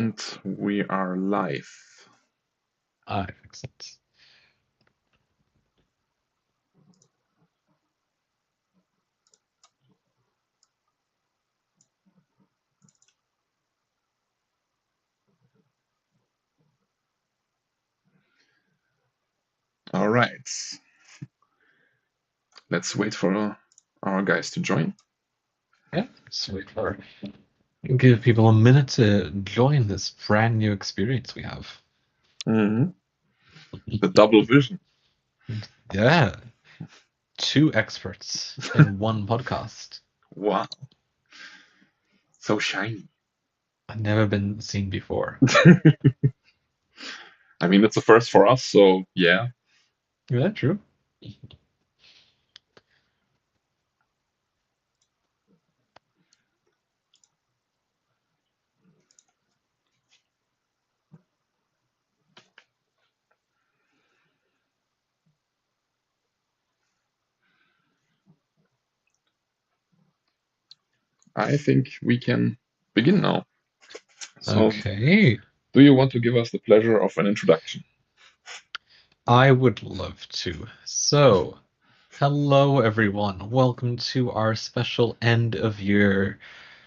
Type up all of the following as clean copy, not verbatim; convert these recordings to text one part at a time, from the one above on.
And we are live. Excellent. All right. Let's wait for our guys to join. Yeah, sweet. Give people a minute to join this brand new experience we have. The double vision. Yeah. 2 experts in one podcast. Wow. So shiny. I've never been seen before. I mean, it's a first for us, so yeah. Is that true? I think we can begin now. So, Okay. do you want to give us the pleasure of an introduction? I would love to. So, hello everyone. Welcome to our special end of year,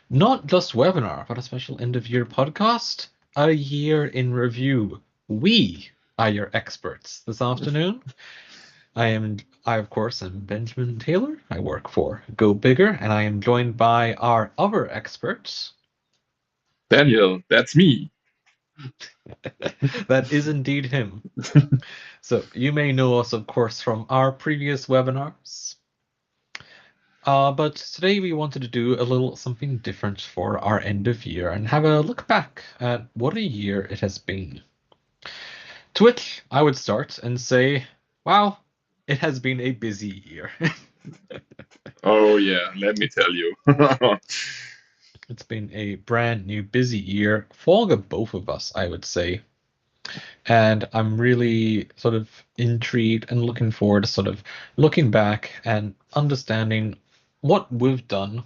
not just webinar, but a special end of year podcast, a year in review. We are your experts this afternoon. I of course am Benjamin Taylor. I work for Go Bigger, and I am joined by our other experts. Daniel, that's me. That is indeed him. So you may know us, of course, from our previous webinars. But today we wanted to do a little something different for our end of year and have a look back at what a year it has been. To which I would start and say, wow, it has been a busy year. Oh, yeah, let me tell you. It's been a brand new busy year for the both of us, I would say. And I'm really sort of intrigued and looking forward to sort of looking back and understanding what we've done,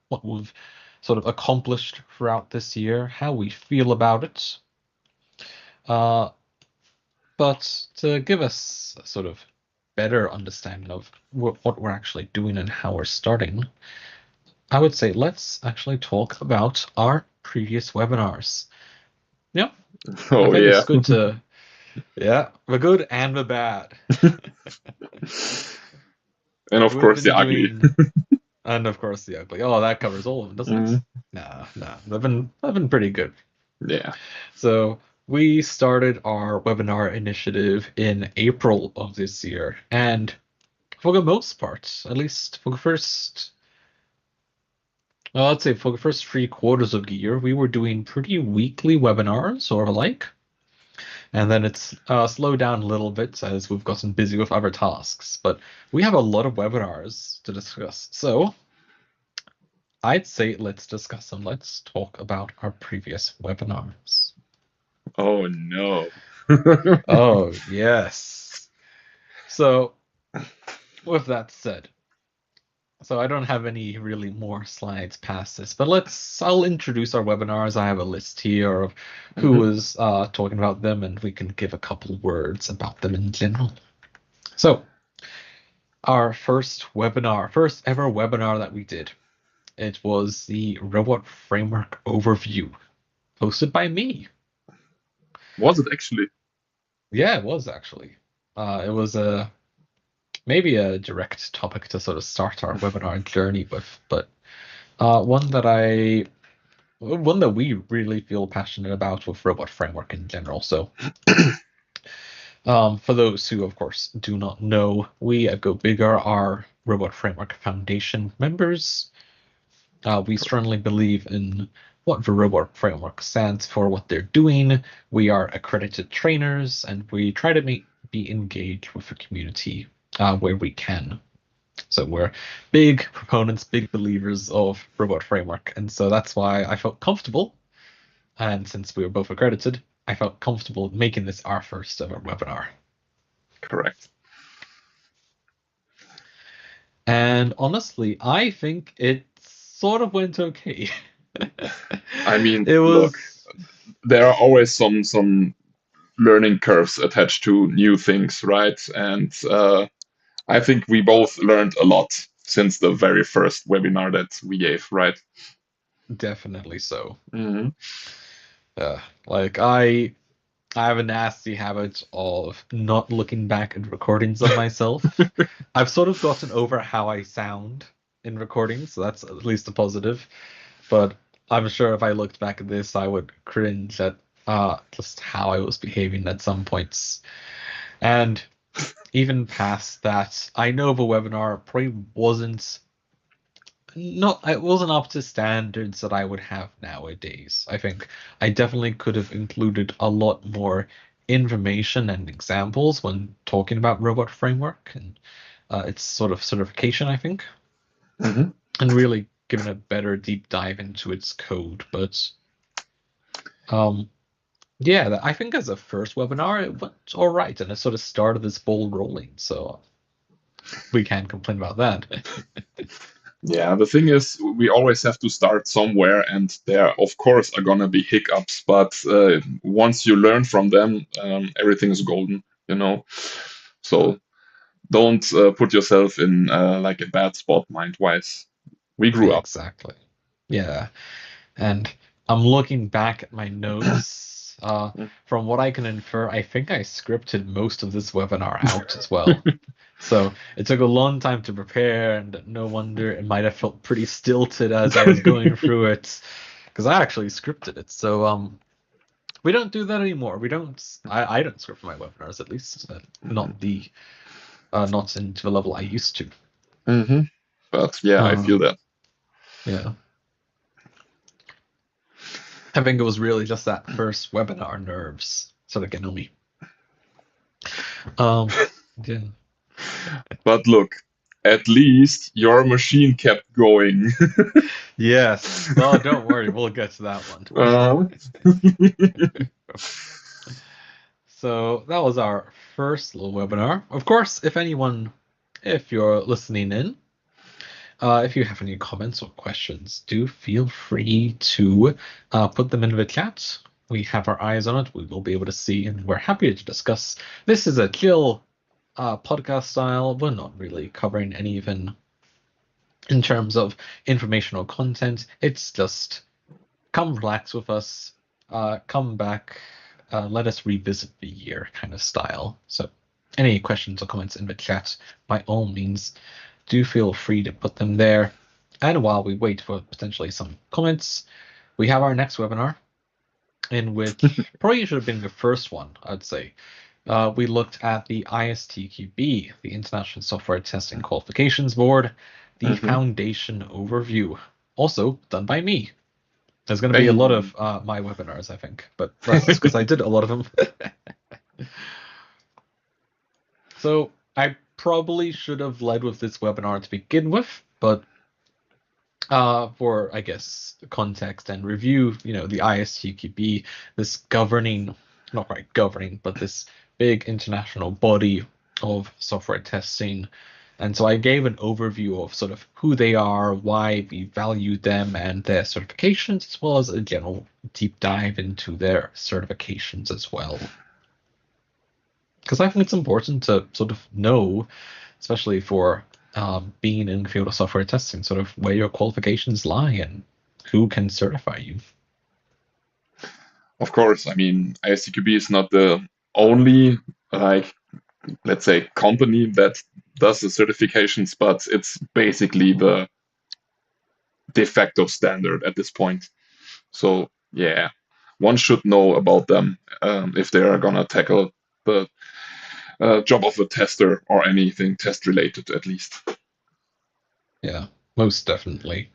what we've sort of accomplished throughout this year, how we feel about it. But to give us a sort of better understanding of what we're actually doing and how we're starting, I would say let's actually talk about our previous webinars. Yeah, I Oh, think yeah. it's good to, yeah, the good and the bad. And of We've course, the been ugly. and of course the ugly. Oh, that covers all of them, doesn't it? Nah, they've been pretty good. Yeah. So we started our webinar initiative in April of this year, and for the most part, at least for the first, well, I'd say for the first 3 quarters of the year, we were doing pretty weekly webinars or like. And then it's slowed down a little bit as we've gotten busy with other tasks. But we have a lot of webinars to discuss. So I'd say let's discuss them. Let's talk about our previous webinars. Oh, no. Oh, yes. So with that said, so I don't have any really more slides past this, but I'll introduce our webinars. I have a list here of who was talking about them, and we can give a couple words about them in general. So our first ever webinar that we did, it was the Robot Framework Overview, hosted by me. Was it actually? Yeah, it was actually. It was maybe a direct topic to sort of start our webinar journey with, but one that we really feel passionate about with Robot Framework in general. So for those who, of course, do not know, we at Go Bigger are Robot Framework Foundation members. We strongly believe in what the Robot Framework stands for, what they're doing. We are accredited trainers, and we try to be engaged with the community where we can. So we're big proponents, big believers of Robot Framework, and so that's why I felt comfortable. And since we were both accredited, I felt comfortable making this our first ever webinar. Correct. And honestly, I think it sort of went okay. I mean, It look, was. there are always some learning curves attached to new things, right? And I think we both learned a lot since the very first webinar that we gave, right? Definitely so. Mm-hmm. Like I have a nasty habit of not looking back at recordings of myself. I've sort of gotten over how I sound in recordings, so that's at least a positive. But I'm sure if I looked back at this, I would cringe at just how I was behaving at some points. And even past that, I know the webinar probably it wasn't up to standards that I would have nowadays. I think I definitely could have included a lot more information and examples when talking about robot framework and its sort of certification, I think, Mm-hmm. and really given a better deep dive into its code. But yeah, I think as a first webinar, it went all right, and it sort of started this ball rolling. So we can't complain about that. Yeah, the thing is, we always have to start somewhere, and there, of course, are gonna be hiccups. But once you learn from them, everything is golden, you know. So don't put yourself in like a bad spot mind-wise. We grew up. Exactly. Yeah. And I'm looking back at my notes. From what I can infer, I think I scripted most of this webinar out as well. So it took a long time to prepare, and no wonder it might have felt pretty stilted as I was going through it, because I actually scripted it. So we don't do that anymore. We don't. I don't script my webinars, at least not into the level I used to. Mm-hmm. But yeah, I feel that. Yeah. I think it was really just that first webinar nerves sort of getting on me. Yeah. But look, at least your machine kept going. Yes. Oh, don't worry, we'll get to that one. So that was our first little webinar. Of course, if you're listening in, if you have any comments or questions, do feel free to put them into the chat. We have our eyes on it. We will be able to see, and we're happy to discuss. This is a chill podcast style. We're not really covering any even in terms of informational content. It's just come relax with us, come back, let us revisit the year kind of style. So any questions or comments in the chat, by all means, do feel free to put them there. And while we wait for potentially some comments, we have our next webinar, in which probably should have been the first one, I'd say. We looked at the ISTQB, the International Software Testing Qualifications Board, the foundation overview, also done by me. There's going to be a lot of my webinars, I think, but that's because I did a lot of them. So I probably should have led with this webinar to begin with, but for, I guess, context and review, the ISTQB, this governing, not quite governing, but this big international body of software testing. And so I gave an overview of sort of who they are, why we value them and their certifications, as well as a general deep dive into their certifications as well. Because I think it's important to sort of know, especially for being in the field of software testing, sort of where your qualifications lie and who can certify you. Of course, I mean, ISTQB is not the only, like, let's say, company that does the certifications, but it's basically the de facto standard at this point. So yeah, one should know about them if they are gonna tackle the job of a tester or anything test related, at least. Yeah, most definitely.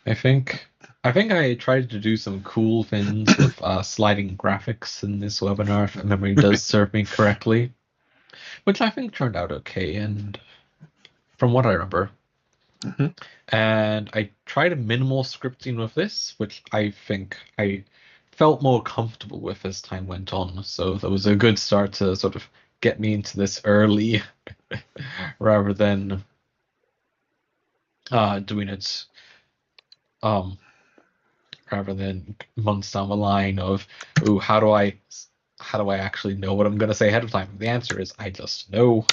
I think I tried to do some cool things with sliding graphics in this webinar, if memory does serve me correctly, which I think turned out okay, and from what I remember. And I tried a minimal scripting with this, which I think I felt more comfortable with as time went on. So that was a good start to sort of get me into this early, rather than doing it rather than months down the line of, ooh, how do I actually know what I'm going to say ahead of time? The answer is I just know,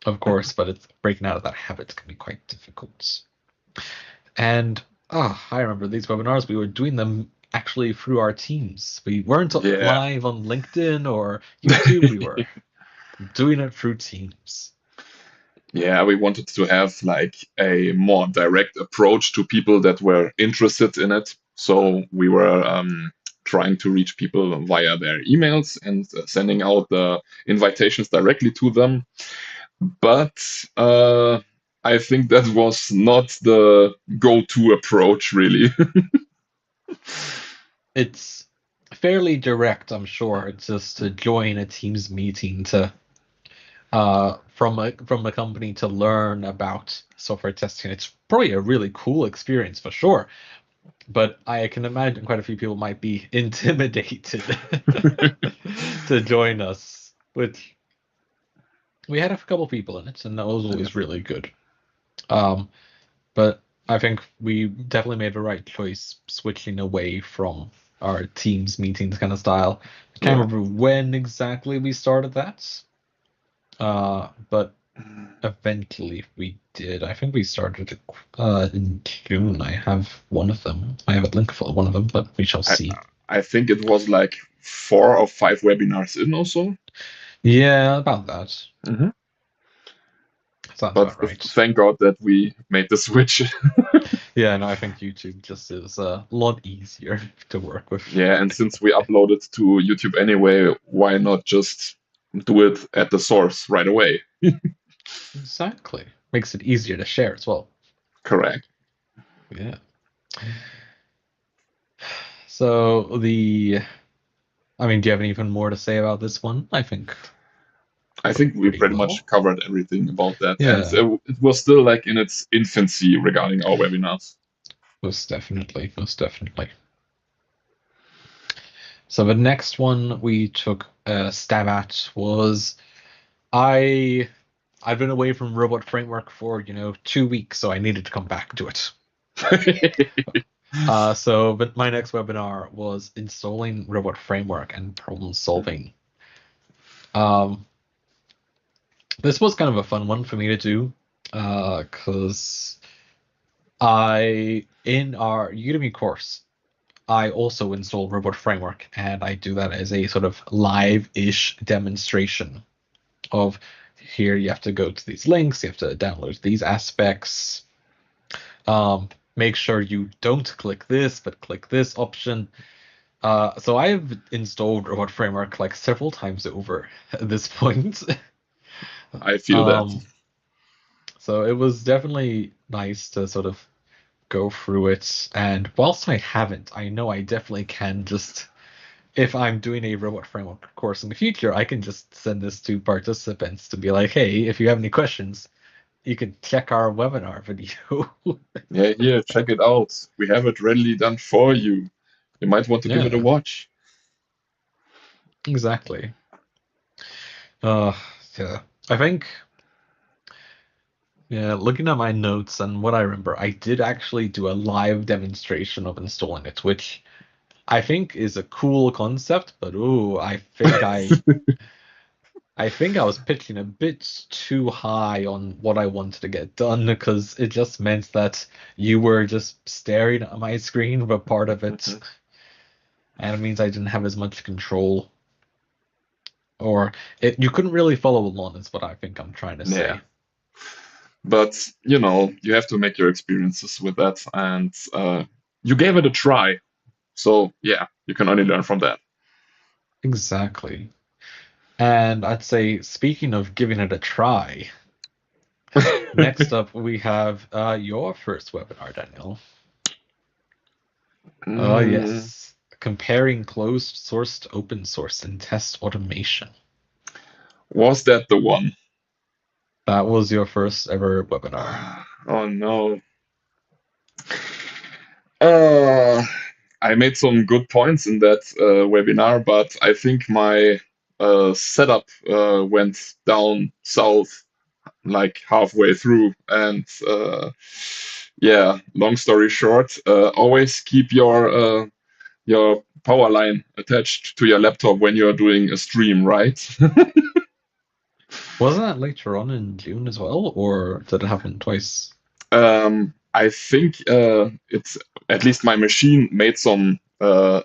of course, but it's breaking out of that habit can be quite difficult. And I remember these webinars, we were doing them actually through our Teams. We weren't Yeah. live on LinkedIn or YouTube, we were doing it through Teams. Yeah, we wanted to have like a more direct approach to people that were interested in it. So we were trying to reach people via their emails and sending out the invitations directly to them. But I think that was not the go-to approach, really. It's fairly direct, I'm sure. It's just to join a Teams meeting to from a company to learn about software testing. It's probably a really cool experience for sure. But I can imagine quite a few people might be intimidated to join us. Which we had a couple people in it, and that was always really good. But I think we definitely made the right choice switching away from our Teams meetings kind of style. I can't Yeah. remember when exactly we started that, but eventually we did. I think we started in June. I have one of them. I have a link for one of them, but we shall see. I think it was like 4 or 5 webinars in or so. Yeah, about that. Mhm. Sounds But about right. thank God that we made the switch. Yeah, no, I think YouTube just is a lot easier to work with. Yeah, and since we uploaded to YouTube anyway, why not just do it at the source right away? Exactly. Makes it easier to share as well. Correct. Yeah. So I mean, do you have anything more to say about this one? I think we pretty pretty well. much covered everything about that. Yeah. And it was still like in its infancy regarding our webinars. Most definitely. Most definitely. So the next one we took a stab at was I've been away from Robot Framework for 2 weeks, so I needed to come back to it. But my next webinar was installing Robot Framework and problem solving. This was kind of a fun one for me to do, because in our Udemy course, I also install Robot Framework, and I do that as a sort of live-ish demonstration of here you have to go to these links, you have to download these aspects. Make sure you don't click this, but click this option. So I've installed Robot Framework like several times over at this point. I feel that. So it was definitely nice to sort of go through it. And whilst I haven't, I know I definitely can just, if I'm doing a Robot Framework course in the future, I can just send this to participants to be like, hey, if you have any questions, you can check our webinar video. Yeah, here, check it out. We have it readily done for you. You might want to give it a Yeah. watch. Exactly. Yeah. I think, yeah, looking at my notes and what I remember, I did actually do a live demonstration of installing it, which I think is a cool concept, but ooh, I think I was pitching a bit too high on what I wanted to get done because it just meant that you were just staring at my screen for part of it, and it means I didn't have as much control, or you couldn't really follow along, is what I think I'm trying to say. Yeah. But, you have to make your experiences with that. And you gave it a try. So, yeah, you can only learn from that. Exactly. And I'd say, speaking of giving it a try, next up we have your first webinar, Daniel. Oh, yes. Comparing closed source to open source in test automation. Was that the one? That was your first ever webinar. Oh, no. I made some good points in that webinar, but I think my setup went down south like halfway through, and Yeah, long story short, always keep your power line attached to your laptop when you're doing a stream, right? Wasn't that later on in June as well, or did it happen twice? I think it's at least my machine made some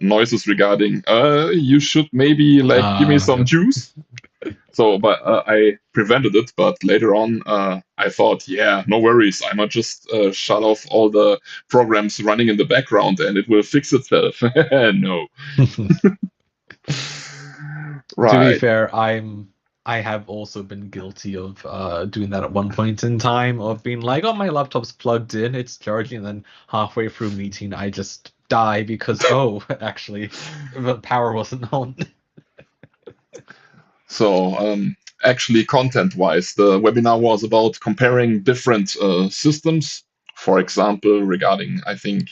noises regarding you should maybe like give me some Okay. juice. So, but I prevented it. But later on, I thought, yeah, no worries. I might just shut off all the programs running in the background, and it will fix itself. No, To be right. fair, I have also been guilty of doing that at one point in time, of being like, oh, my laptop's plugged in, it's charging, and then halfway through meeting I just die because oh, actually the power wasn't on. So, actually, content-wise, the webinar was about comparing different systems. For example, regarding, I think,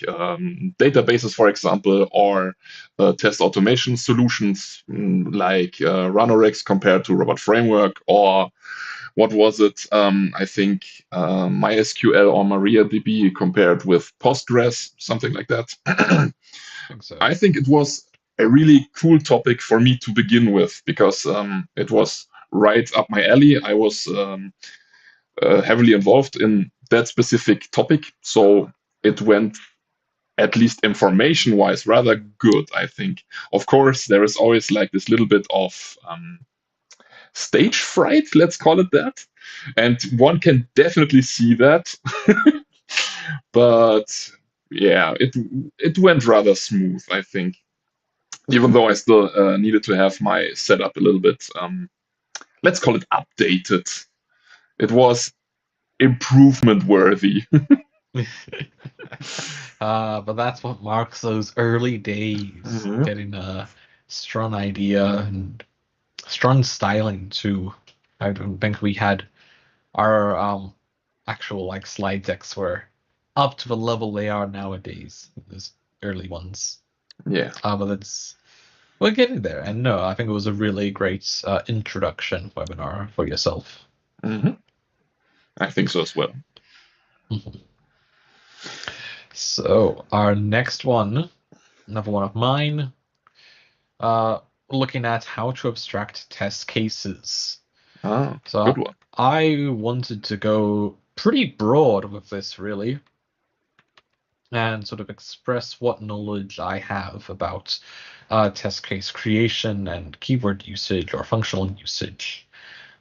databases, for example, or test automation solutions like Ranorex compared to Robot Framework, or what was it? I think MySQL or MariaDB compared with Postgres, something like that. I think so. I think it was a really cool topic for me to begin with because it was right up my alley. I was heavily involved in that specific topic, so it went, at least information wise, rather good, I think. Of course, there is always like this little bit of stage fright, let's call it that. And one can definitely see that. But yeah, it went rather smooth, I think. Even though I still needed to have my setup a little bit, let's call it updated. It was improvement worthy. But that's what marks those early days, getting a strong idea and strong styling too. I don't think we had our actual like slide decks were up to the level they are nowadays, those early ones. Yeah. But we're getting there. And no, I think it was a really great introduction webinar for yourself. Mm-hmm. I think so as well. So our next one, another one of mine, looking at how to abstract test cases. Ah, So good one. I wanted to go pretty broad with this, really, and sort of express what knowledge I have about test case creation and keyword usage or functional usage.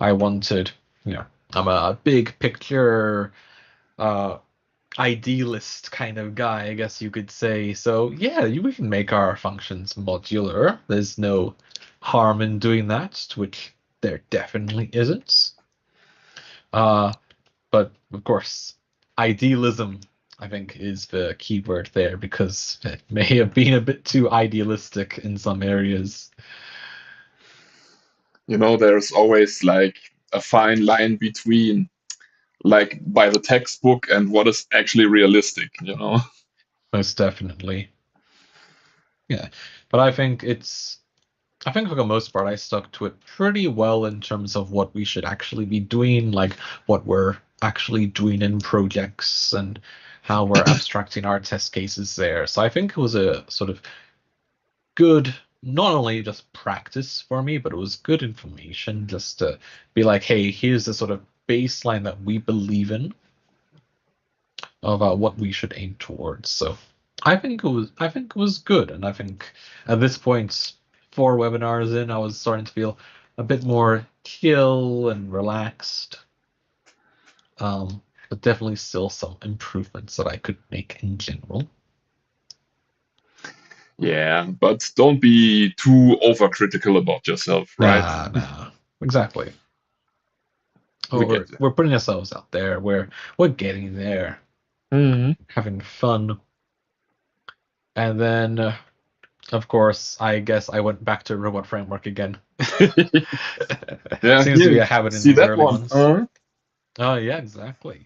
I wanted, I'm a big picture idealist kind of guy, I guess you could say. So yeah, we can make our functions modular. There's no harm in doing that, which there definitely isn't. But of course, idealism, I think, is the key word there, because it may have been a bit too idealistic in some areas. There's always like a fine line between like by the textbook and what is actually realistic. Most definitely. Yeah. But I think for the most part, I stuck to it pretty well in terms of what we should actually be doing, like what we're actually doing in projects and how we're abstracting our test cases there. So I think it was a sort of good, not only just practice for me, but it was good information just to be like, hey, here's the sort of baseline that we believe in about what we should aim towards. So I think it was good, and I think at this point, 4 webinars in, I was starting to feel a bit more chill and relaxed. But definitely still some improvements that I could make in general. Yeah, but don't be too overcritical about yourself, right? Nah, exactly. We Oh, get we're putting ourselves out there. We're getting there, you. having fun, and then of course, I guess I went back to Robot Framework again. Yeah, Seems to be here, a habit in see these that early one. ones. Oh yeah, exactly.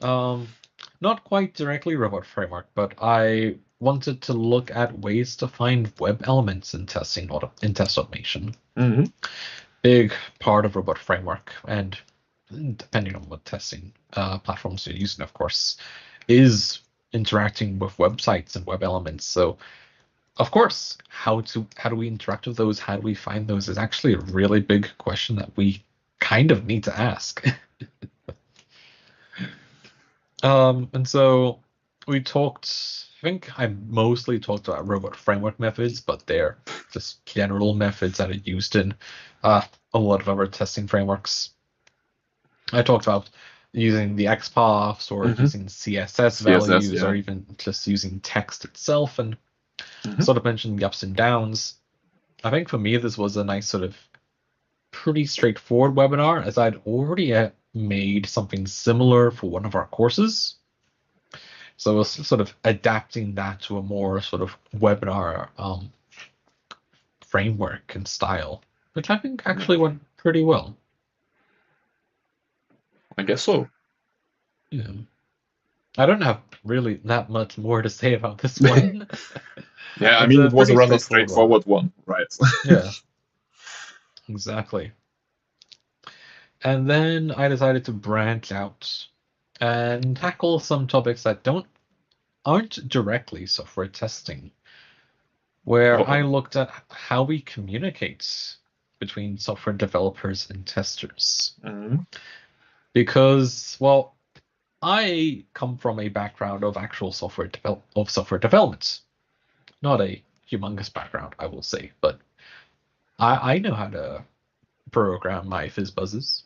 Not quite directly Robot Framework, but I wanted to look at ways to find web elements in test automation. Mm-hmm. Big part of Robot Framework, and depending on what testing platforms you're using, of course, is interacting with websites and web elements. So, of course, how do we interact with those? How do we find those? Is actually a really big question that we kind of need to ask. And so we talked. I think I mostly talked about robot framework methods, but they're just general methods that are used in a lot of other testing frameworks. I talked about using the XPaths or using CSS values yeah. or even just using text itself, and Mhm. sort of mentioned the ups and downs. I think for me, this was a nice sort of pretty straightforward webinar, as I'd already made something similar for one of our courses. So I was sort of adapting that to a more sort of webinar framework and style, which I think actually went pretty well. I guess so. Yeah. I don't have really that much more to say about this one. Yeah, I It's mean, a it was a pretty rather straightforward straightforward one, right? Yeah, exactly. And then I decided to branch out and tackle some topics that aren't directly software testing, where I Uh-oh. looked at how we communicate between software developers and testers. Mhm. Because, well, I come from a background of actual software development, not a humongous background, I will say, but I know how to program my FizzBuzzes.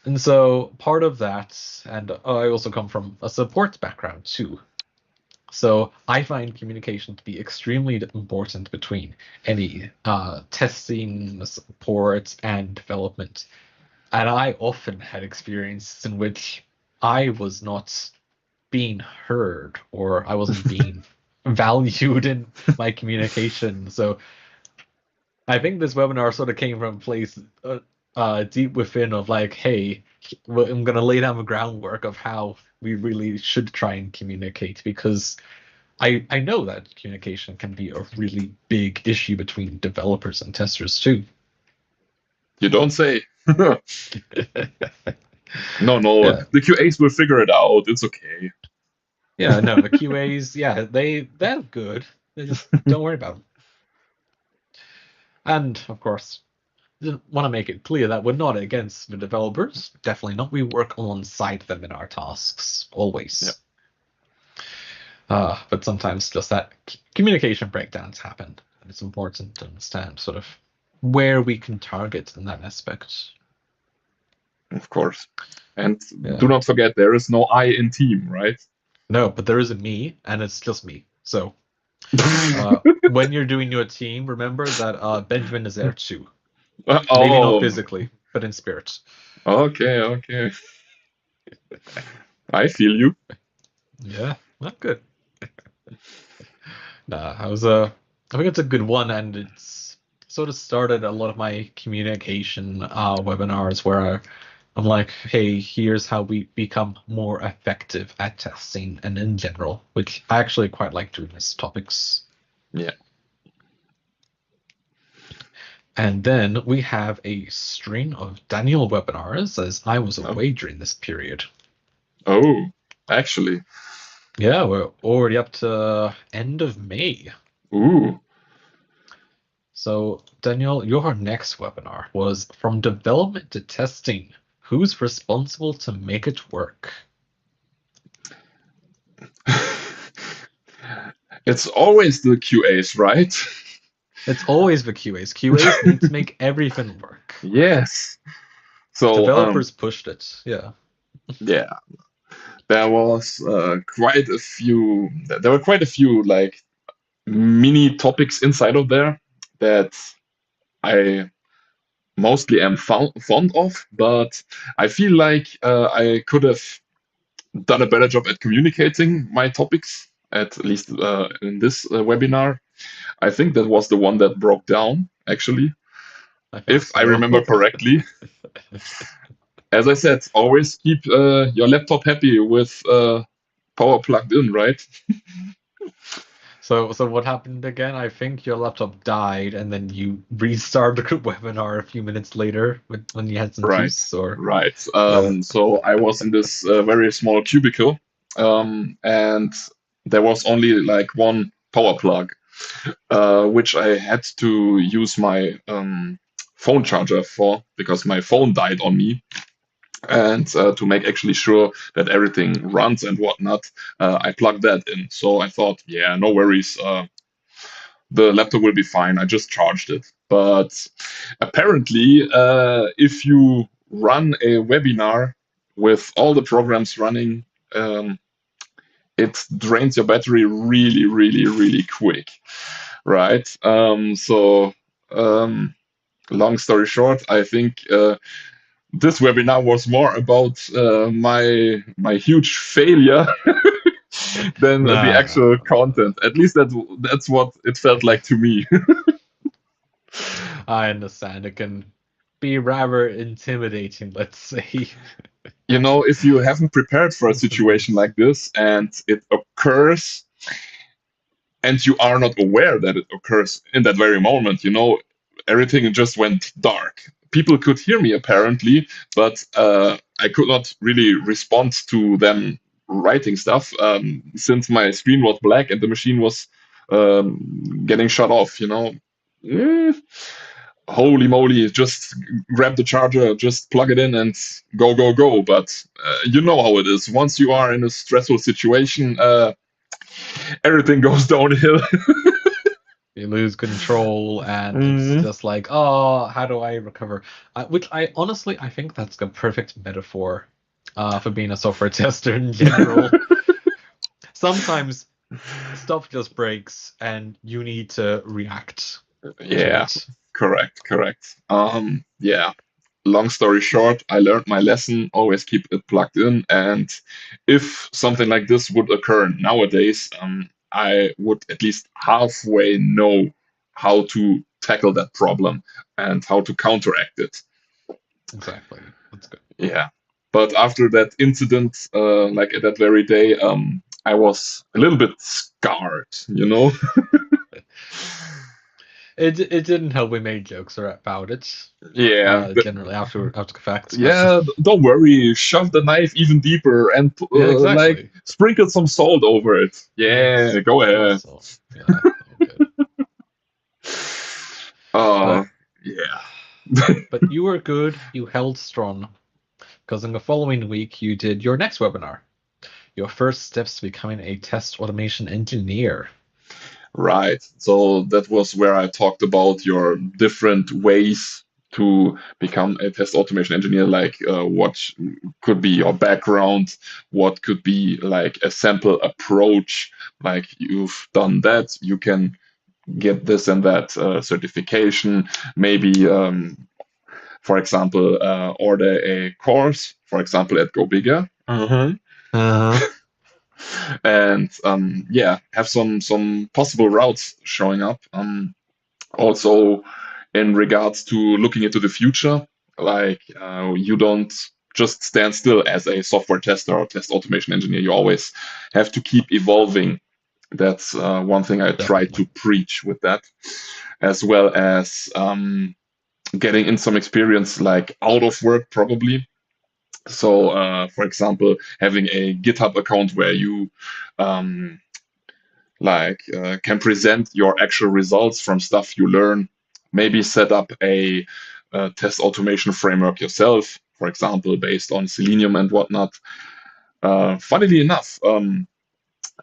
And so part of that, and I also come from a support background too. So I find communication to be extremely important between any testing, support, and development. And I often had experiences in which I was not being heard or I wasn't being valued in my communication. So I think this webinar sort of came from a place deep within of like, hey, I'm going to lay down the groundwork of how we really should try and communicate, because I know that communication can be a really big issue between developers and testers too. You don't say. No, Yeah. the QAs will figure it out. It's okay. Yeah, no, the QAs, yeah, they're good. They just don't worry about them. And of course, want to make it clear that we're not against the developers. Definitely not. We work alongside them in our tasks, always. But sometimes just that communication breakdowns happen. And it's important to understand sort of where we can target in that aspect. Of course. And Yeah. do not forget, there is no I in team, right? No, but there is a me, and it's just me. So when you're doing your team, remember that Benjamin is there too. Maybe not Oh, physically, but in spirit. okay. I feel you. Yeah, not good. Nah, I think it's a good one, and it's sort of started a lot of my communication webinars where I'm like, hey, here's how we become more effective at testing and in general, which I actually quite like doing these topics. Yeah. And then we have a string of Daniel webinars, as I was away during this period. Oh, actually. Yeah, we're already up to end of May. Ooh. So, Daniel, your next webinar was From Development to Testing. Who's responsible to make it work? It's always the QAs, right? It's always the QAs. QAs need to make everything work. Yes. So Developers pushed it. Yeah. yeah, there was quite a few. There were quite a few like mini topics inside of there that I mostly am fond of, but I feel like I could have done a better job at communicating my topics, at least in this webinar. I think that was the one that broke down, actually, if I remember correctly. As I said, always keep your laptop happy with power plugged in, right? So what happened again? I think your laptop died, and then you restarted the group webinar a few minutes later when you had some Right, juice, or right. uh, So I was in this very small cubicle, and there was only like one power plug, which I had to use my phone charger for because my phone died on me. And to make actually sure that everything runs and whatnot, I plugged that in. So I thought, yeah, no worries. The laptop will be fine. I just charged it. But apparently, if you run a webinar with all the programs running, um, it drains your battery really, really, really quick, right? Um, long story short, I think this webinar was more about my huge failure than the nah. actual content. At least that's what it felt like to me. I understand. It can be rather intimidating, let's say. You know, if you haven't prepared for a situation like this and it occurs and you are not aware that it occurs in that very moment, you know, everything just went dark. People could hear me apparently, but I could not really respond to them writing stuff since my screen was black and the machine was getting shut off, you know. Eh, holy moly, just grab the charger, just plug it in and go, go, go. But you know how it is. Once you are in a stressful situation, everything goes downhill. You lose control, and it's Mhm. just like, oh, how do I recover? Which I honestly, I think that's a perfect metaphor for being a software tester in general. Sometimes stuff just breaks, and you need to react to Yeah, it. correct, correct. Yeah. Long story short, I learned my lesson. Always keep it plugged in, and if something like this would occur nowadays, I would at least halfway know how to tackle that problem and how to counteract it. Exactly. That's good. Yeah. But after that incident, like at that very day, I was a little bit scarred, you know? It didn't help we made jokes about it. Yeah. Generally after the fact, but Yeah, don't worry. Shove the knife even deeper and yeah, like exactly. sprinkle some salt over it. Yeah, go ahead. Also, yeah, all good. Uh, But yeah. but you were good. You held strong because in the following week you did your next webinar. Your first steps to becoming a test automation engineer. Right. So that was where I talked about your different ways to become a test automation engineer, like what could be your background, what could be like a sample approach, like you've done that, you can get this and that certification, maybe, for example, order a course, for example, at Go Bigger. Uh-huh. And yeah, have some possible routes showing up. Also, in regards to looking into the future, like you don't just stand still as a software tester or test automation engineer. You always have to keep evolving. That's one thing I try to Definitely. preach with that, as well as getting in some experience like out of work, probably. So, for example, having a GitHub account where you um, can present your actual results from stuff you learn. Maybe set up a test automation framework yourself, for example, based on Selenium and whatnot. Funnily enough,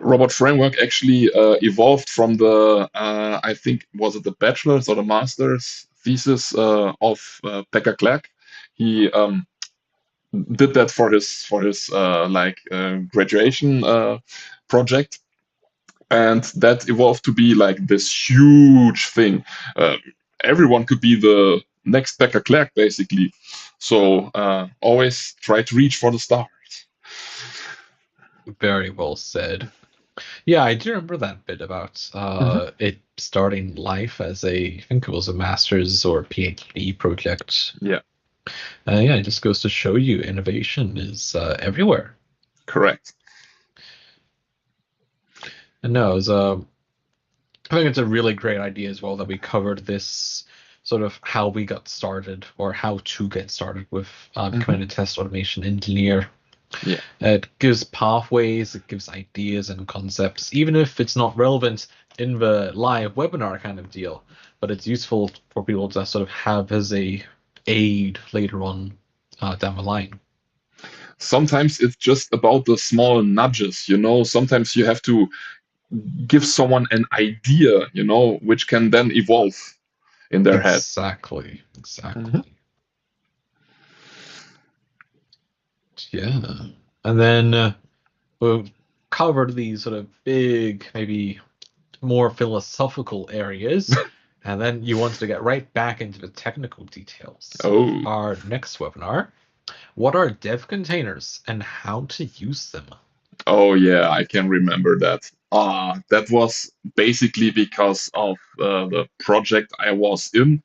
Robot Framework actually evolved from the, I think, was it the bachelor's or the master's thesis of Pekka Clark. He did that for his graduation project, and that evolved to be like this huge thing. Uh, Everyone could be the next Becca Clark, basically. So always try to reach for the stars. Very well said. Yeah, I do remember that bit about Mhm. it starting life as I think it was a master's or PhD project. Yeah, Yeah, it just goes to show you innovation is everywhere. correct. And no, it was I think it's a really great idea as well that we covered this sort of how we got started or how to get started with becoming a test automation engineer. Yeah. It gives pathways, it gives ideas and concepts, even if it's not relevant in the live webinar kind of deal, but it's useful for people to sort of have as a aid later on down the line. Sometimes it's just about the small nudges, sometimes you have to give someone an idea, which can then evolve in their head. Exactly. Yeah. And then we've covered these sort of big, maybe more philosophical areas. And then you wanted to get right back into the technical details. Oh. Our next webinar, what are dev containers and how to use them? Oh yeah, I can remember that. That was basically because of the project I was in.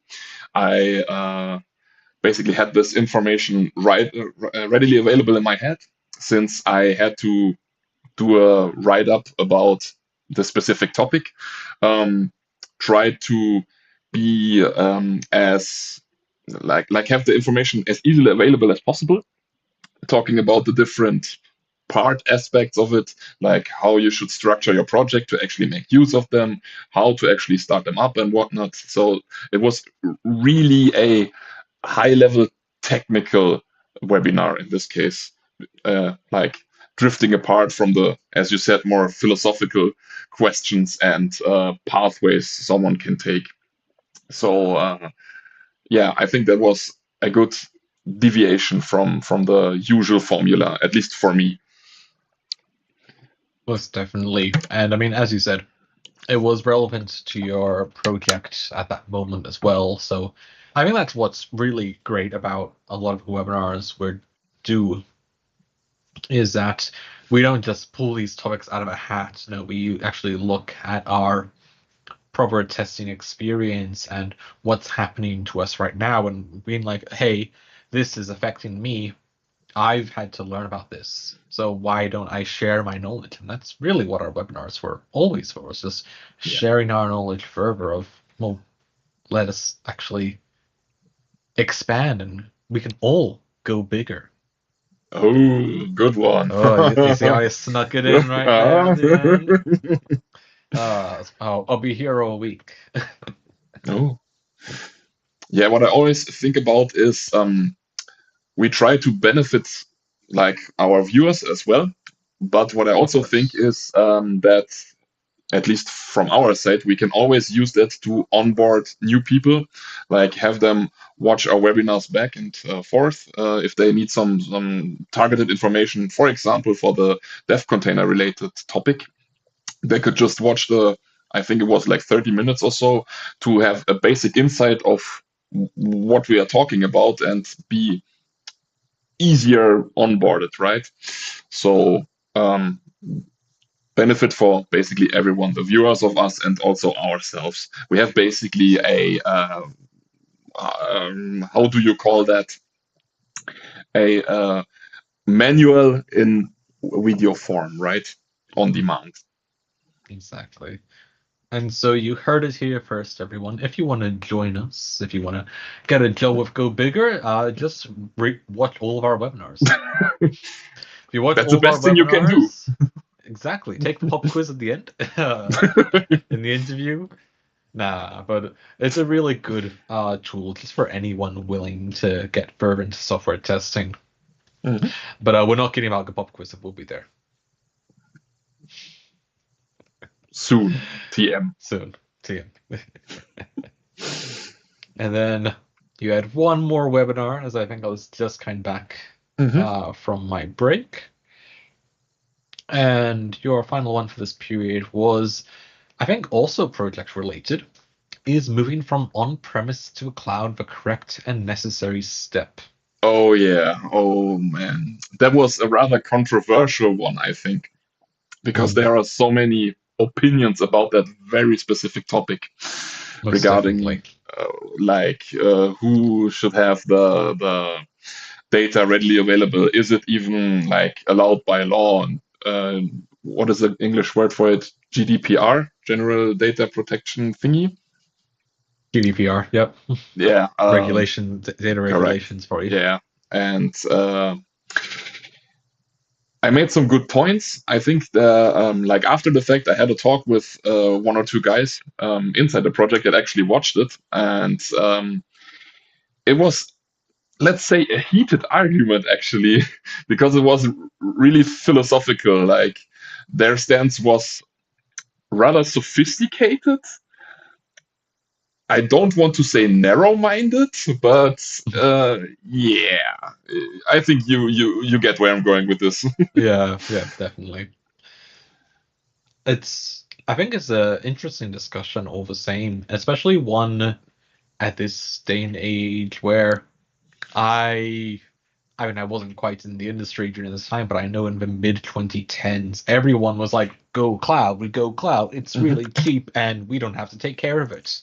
I basically had this information readily available in my head, since I had to do a write-up about the specific topic. Tried to be as have the information as easily available as possible, talking about the different part aspects of it, like how you should structure your project to actually make use of them, how to actually start them up and whatnot. So it was really a high level technical webinar in this case, like drifting apart from the, as you said, more philosophical questions and pathways someone can take. So yeah, I think that was a good deviation from the usual formula, at least for me. Most definitely. And I mean, as you said, it was relevant to your project at that moment as well. So I think that's what's really great about a lot of webinars we do, is that we don't just pull these topics out of a hat. No, we actually look at our proper testing experience and what's happening to us right now and being like, hey, this is affecting me. I've had to learn about this, so why don't I share my knowledge? And that's really what our webinars were always for, was just sharing our knowledge further of, well, let us actually expand and we can all go bigger. Oh, good one. Oh, you see how I snuck it in right there at the end? I'll be here all week. Oh. Yeah, what I always think about is we try to benefit like our viewers as well. But what I also think is that, at least from our side, we can always use that to onboard new people, like have them watch our webinars back and forth if they need some targeted information, for example, for the dev container related topic. They could just watch I think it was like 30 minutes or so, to have a basic insight of what we are talking about and be easier onboarded, right? So benefit for basically everyone, the viewers of us and also ourselves. We have basically a how do you call that? A manual in video form, right? On demand. Exactly. And so you heard it here first, everyone. If you want to join us, if you want to get a job with Go Bigger, just watch all of our webinars. If you watch That's all the best thing you can do. Exactly. Take the pop quiz at the end in the interview. Nah, but it's a really good tool just for anyone willing to get further into software testing. Mm-hmm. But we're not kidding about the pop quiz. It will be there. Soon. TM. Soon. TM. And then you had one more webinar, as I think I was just coming back from my break. And your final one for this period was, I think, also project related, is moving from on-premise to cloud the correct and necessary step. Oh yeah. Oh man. That was a rather controversial one, I think, because there are so many opinions about that very specific topic. Most regarding definitely. Who should have the data readily available. Is it even like allowed by law? And what is the English word for it? GDPR, General Data Protection thingy. GDPR, yep. Yeah, Data correct. regulations for you. Yeah, and I made some good points. I think like after the fact, I had a talk with one or two guys inside the project that actually watched it, and it was, let's say, a heated argument actually, because it was really philosophical. Like their stance was rather sophisticated. I don't want to say narrow-minded, but yeah, I think you get where I'm going with this. Yeah, definitely. I think it's an interesting discussion all the same, especially one at this day and age where I mean, I wasn't quite in the industry during this time, but I know in the mid 2010s, everyone was like, "Go cloud, we go cloud. It's really cheap, and we don't have to take care of it."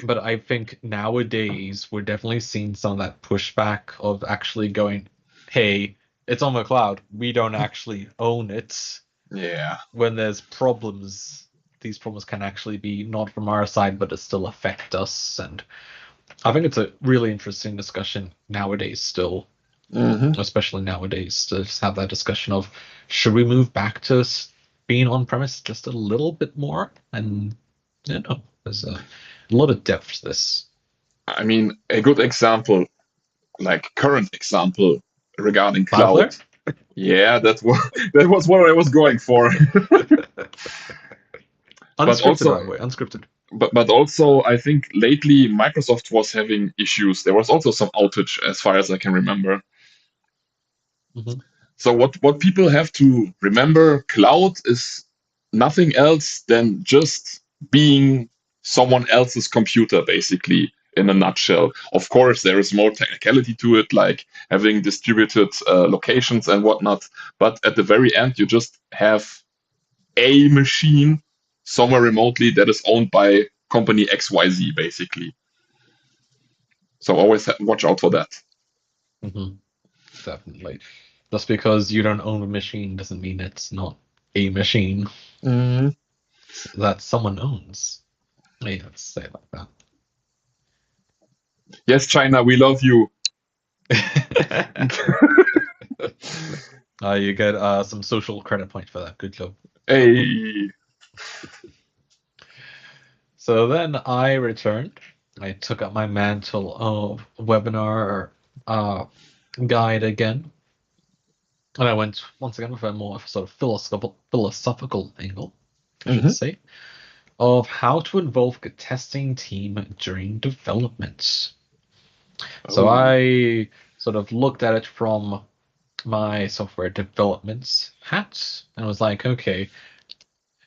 But I think nowadays we're definitely seeing some of that pushback of actually going, "Hey, it's on the cloud. We don't actually own it." Yeah. When there's problems, these problems can actually be not from our side, but it still affect us. And I think it's a really interesting discussion nowadays still. Especially nowadays, to just have that discussion of should we move back to being on premise just a little bit more? And there's a lot of depth to this. I mean, a good example, like current example regarding cloud. Cloudflare? Yeah, that was what I was going for. Unscripted, by the way, unscripted. But also, I think lately Microsoft was having issues. There was also some outage, as far as I can remember. So what people have to remember, cloud is nothing else than just being someone else's computer, basically, in a nutshell. Of course, there is more technicality to it, like having distributed locations and whatnot. But at the very end, you just have a machine somewhere remotely that is owned by company XYZ, basically. So always watch out for that. Definitely. Just because you don't own a machine doesn't mean it's not a machine that someone owns. Maybe let's say it like that. Yes, China, we love you. You get some social credit point for that. Good job. Hey. So then I returned. I took up my mantle of webinar guide again. And I went once again with a more sort of philosophical angle, I should say, of how to involve a testing team during development. So I sort of looked at it from my software development hat and was like, okay,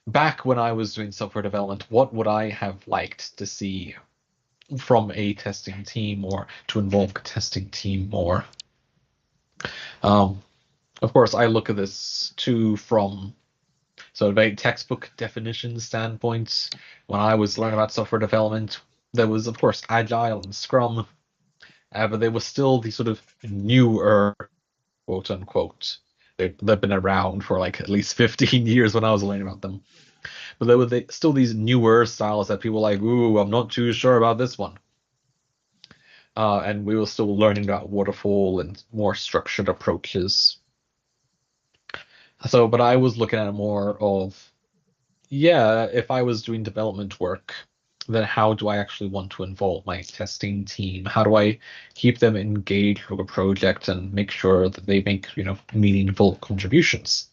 back when I was doing software development, what would I have liked to see from a testing team or to involve a testing team more? Of course, I look at this too from sort of a textbook definition standpoint. When I was learning about software development, there was, of course, Agile and Scrum, but they were still the sort of newer, quote unquote. They've been around for like at least 15 years when I was learning about them. But there were still these newer styles that people were like, ooh, I'm not too sure about this one. And we were still learning about waterfall and more structured approaches. So, but I was looking at it more of, if I was doing development work, then how do I actually want to involve my testing team? How do I keep them engaged with a project and make sure that they make, meaningful contributions?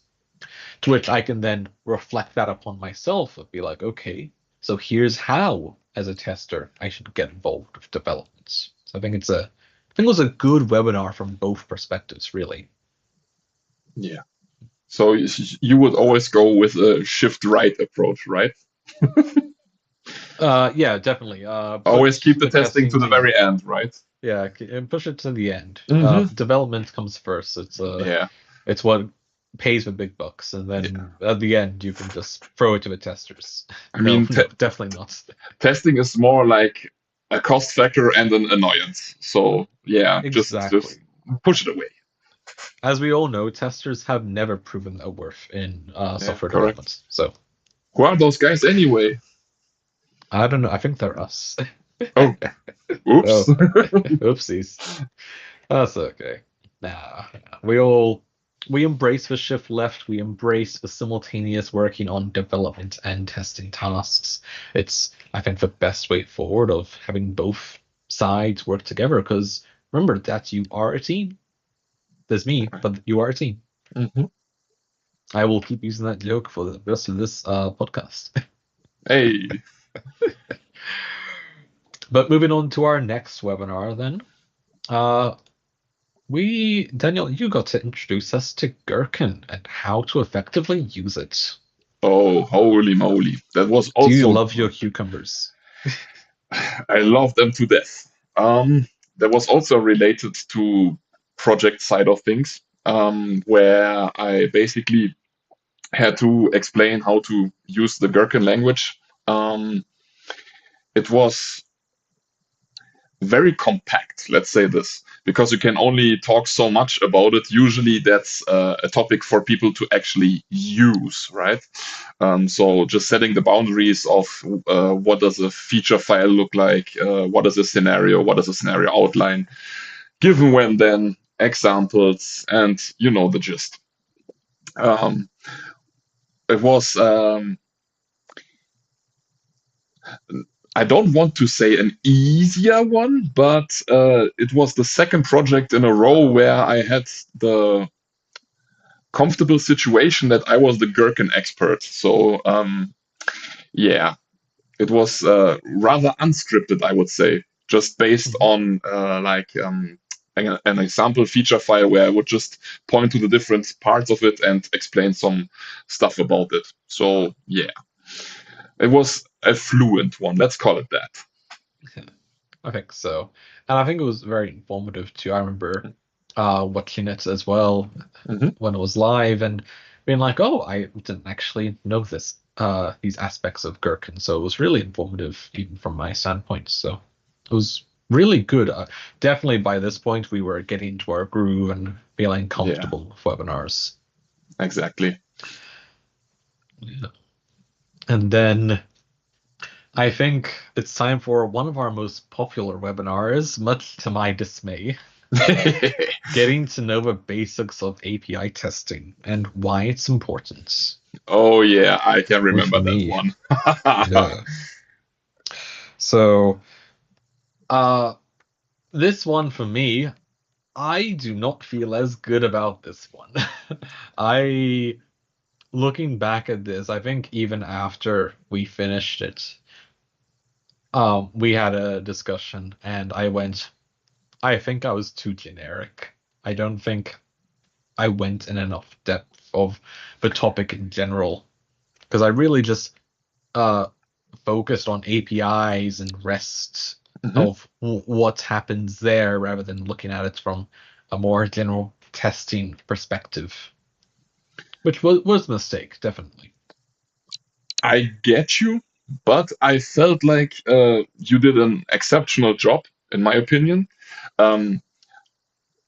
To which I can then reflect that upon myself and be like, okay, so here's how, as a tester, I should get involved with developments. So I think it was a good webinar from both perspectives, really. Yeah. So you would always go with a shift right approach, right? Yeah, definitely. Always keep the testing to the very end, right? Yeah, and push it to the end. Development comes first. It's what pays the big bucks, and then at the end you can just throw it to the testers. I mean, definitely not. Testing is more like a cost factor and an annoyance. So yeah, exactly. just push it away. As we all know, testers have never proven a worth in software development. So Who are those guys anyway? I don't know. I think they're us. Oh, oops. Oh, oopsies. That's okay. Nah, we embrace the shift left. We embrace the simultaneous working on development and testing tasks. It's, I think, the best way forward of having both sides work together. Because remember that you are a team. There's me, but you are a team. Mhm. I will keep using that joke for the rest of this podcast. Hey. But moving on to our next webinar, then. Daniel, you got to introduce us to Gherkin and how to effectively use it. Oh, holy moly. That was Do you also, love your cucumbers? I love them to death. That was also related to project side of things, where I basically had to explain how to use the Gherkin language. It was very compact, let's say this, because you can only talk so much about it. Usually, that's a topic for people to actually use, right? So just setting the boundaries of what does a feature file look like, what is a scenario, what is a scenario outline, given when then examples, and you know the gist. Um, it was I don't want to say an easier one, but it was the second project in a row where I had the comfortable situation that I was the Gherkin expert. So yeah, it was rather unscripted, I would say, just based Mhm. on an example feature file where I would just point to the different parts of it and explain some stuff about it. So yeah, it was a fluent one. Let's call it that. I think so. And I think it was very informative too. I remember watching it as well Mhm. when it was live and being like, oh, I didn't actually know these aspects of Gherkin. So it was really informative, even from my standpoint. So it was really good. Definitely by this point, we were getting into our groove and feeling Yeah, comfortable with webinars. exactly. Yeah. And then I think it's time for one of our most popular webinars, much to my dismay, getting to know the basics of API testing and why it's important. Oh yeah, I can With remember that me. one. Yeah. So, uh, this one for me, I do not feel as good about this one. I, looking back at this, I think even after we finished it, we had a discussion and I think I was too generic. I don't think I went in enough depth of the topic in general because I really just uh focused on APIs and REST Mhm. of what happens there rather than looking at it from a more general testing perspective, which was a mistake, definitely. I get you, but I felt like you did an exceptional job, in my opinion. Um,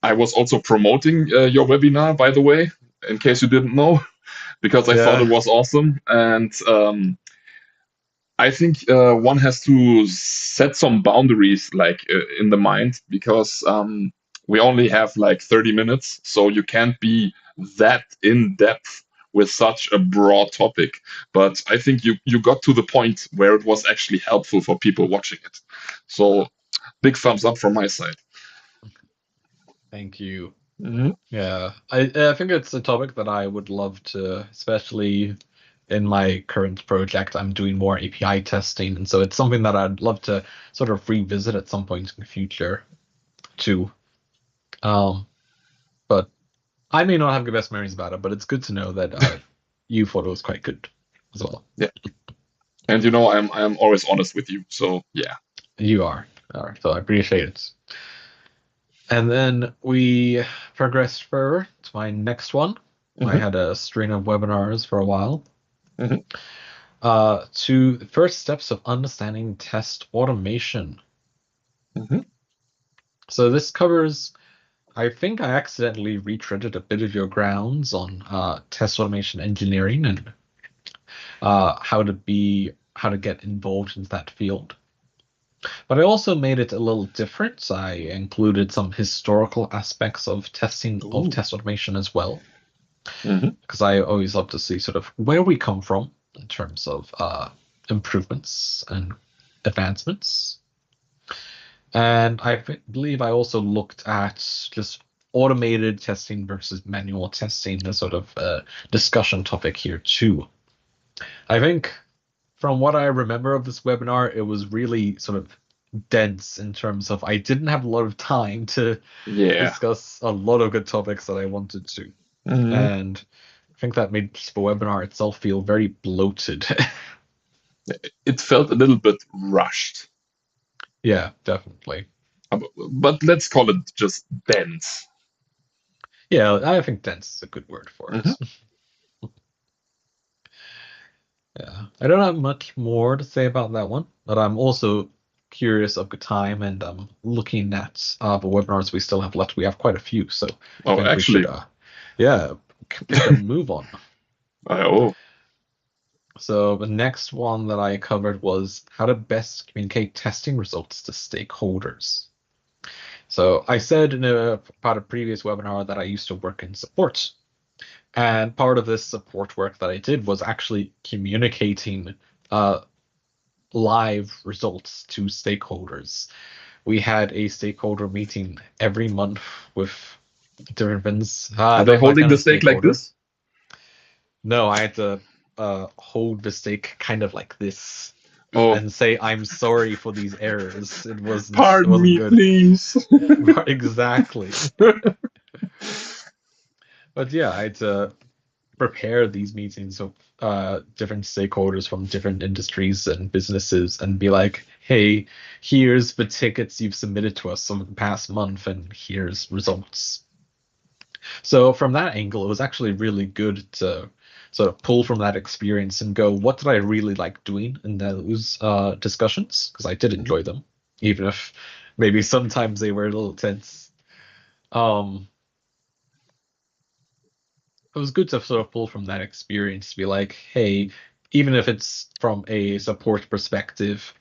I was also promoting your webinar, by the way, in case you didn't know, because I thought it Yeah. was awesome. And I think one has to set some boundaries, like in the mind, because we only have like 30 minutes, so you can't be that in depth with such a broad topic. But I think you got to the point where it was actually helpful for people watching it. So big thumbs up from my side. Thank you. Hmm. Yeah, I think it's a topic that I would love to, especially in my current project. I'm doing more API testing, and so it's something that I'd love to sort of revisit at some point in the future too. Um, but I may not have the best memories about it, but it's good to know that you thought it was quite good as well. Yeah, and you know I'm always honest with you, so yeah. You are, so I appreciate it. And then we progressed further to my next one. I Hmm. had a string of webinars for a while. Hmm. To the first steps of understanding test automation. Hmm. So this covers, I think I accidentally retreaded a bit of your grounds on test automation engineering, and how to get involved in that field. But I also made it a little different. I included some historical aspects of Ooh. test automation as well, Hmm. because I always love to see sort of where we come from in terms of improvements and advancements. And I believe I also looked at just automated testing versus manual testing as sort of a discussion topic here too. I think from what I remember of this webinar, it was really sort of dense in terms of I didn't have a lot of time to Yeah. discuss a lot of good topics that I wanted to. Hmm. And I think that made the webinar itself feel very bloated. It felt a little bit rushed, Yeah, definitely. but let's call it just dense. Yeah, I think dense is a good word for Hmm. it. Yeah, I don't have much more to say about that one, but I'm also curious of the time, and I'm looking at the webinars we still have left. We have quite a few, so I Oh, think we should, actually, yeah, pick up and move on. oh, So the next one that I covered was how to best communicate testing results to stakeholders. So I said in about a previous webinar that I used to work in support. And part of this support work that I did was actually communicating uh, live results to stakeholders. We had a stakeholder meeting every month with different things. are they Not that holding kind the of stake like stakeholder. this? No, I had to hold the stake kind of like this Oh, and say I'm sorry for these errors. It pardon wasn't me, good. please. Exactly. But yeah, I had to prepare these meetings of different stakeholders from different industries and businesses and be like, hey, here's the tickets you've submitted to us over the past month, and here's results. So from that angle, it was actually really good to sort of pull from that experience and go, what did I really like doing in those discussions? Because I did Mhm. enjoy them, even if maybe sometimes they were a little tense. Um, it was good to sort of pull from that experience to be like, hey, even if it's from a support perspective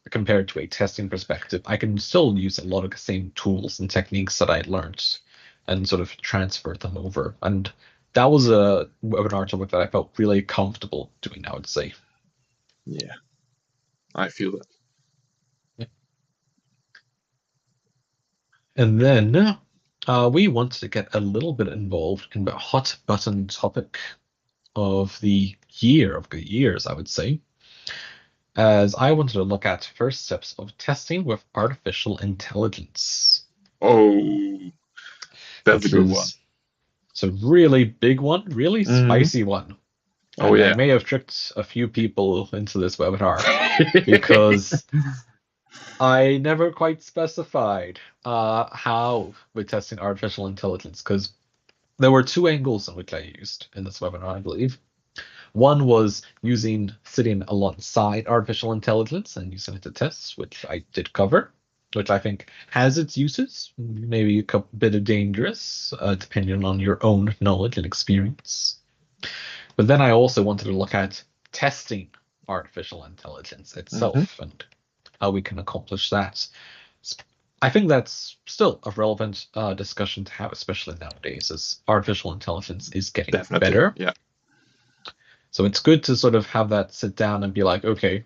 compared to a testing perspective, I can still use a lot of the same tools and techniques that I learned and sort of transfer them over. And that was a webinar topic that I felt really comfortable doing, I would say. Yeah, I feel that. And then we want to get a little bit involved in the hot button topic of the years, I would say, as I wanted to look at first steps of testing with artificial intelligence, Oh, that's a which good one. is it's a really big one, really Hmm. spicy one. Oh And I yeah. may have tricked a few people into this webinar because I never quite specified how we're testing artificial intelligence, because there were two angles in which I used in this webinar, I believe. One was sitting alongside artificial intelligence and using it to test, which I did cover, which I think has its uses, maybe a bit of dangerous, depending on your own knowledge and experience. But then I also wanted to look at testing artificial intelligence Hmm. itself and how we can accomplish that. I think that's still a relevant discussion to have, especially nowadays, as artificial intelligence is getting Definitely. better. Yeah. So it's good to sort of have that sit down and be like, okay,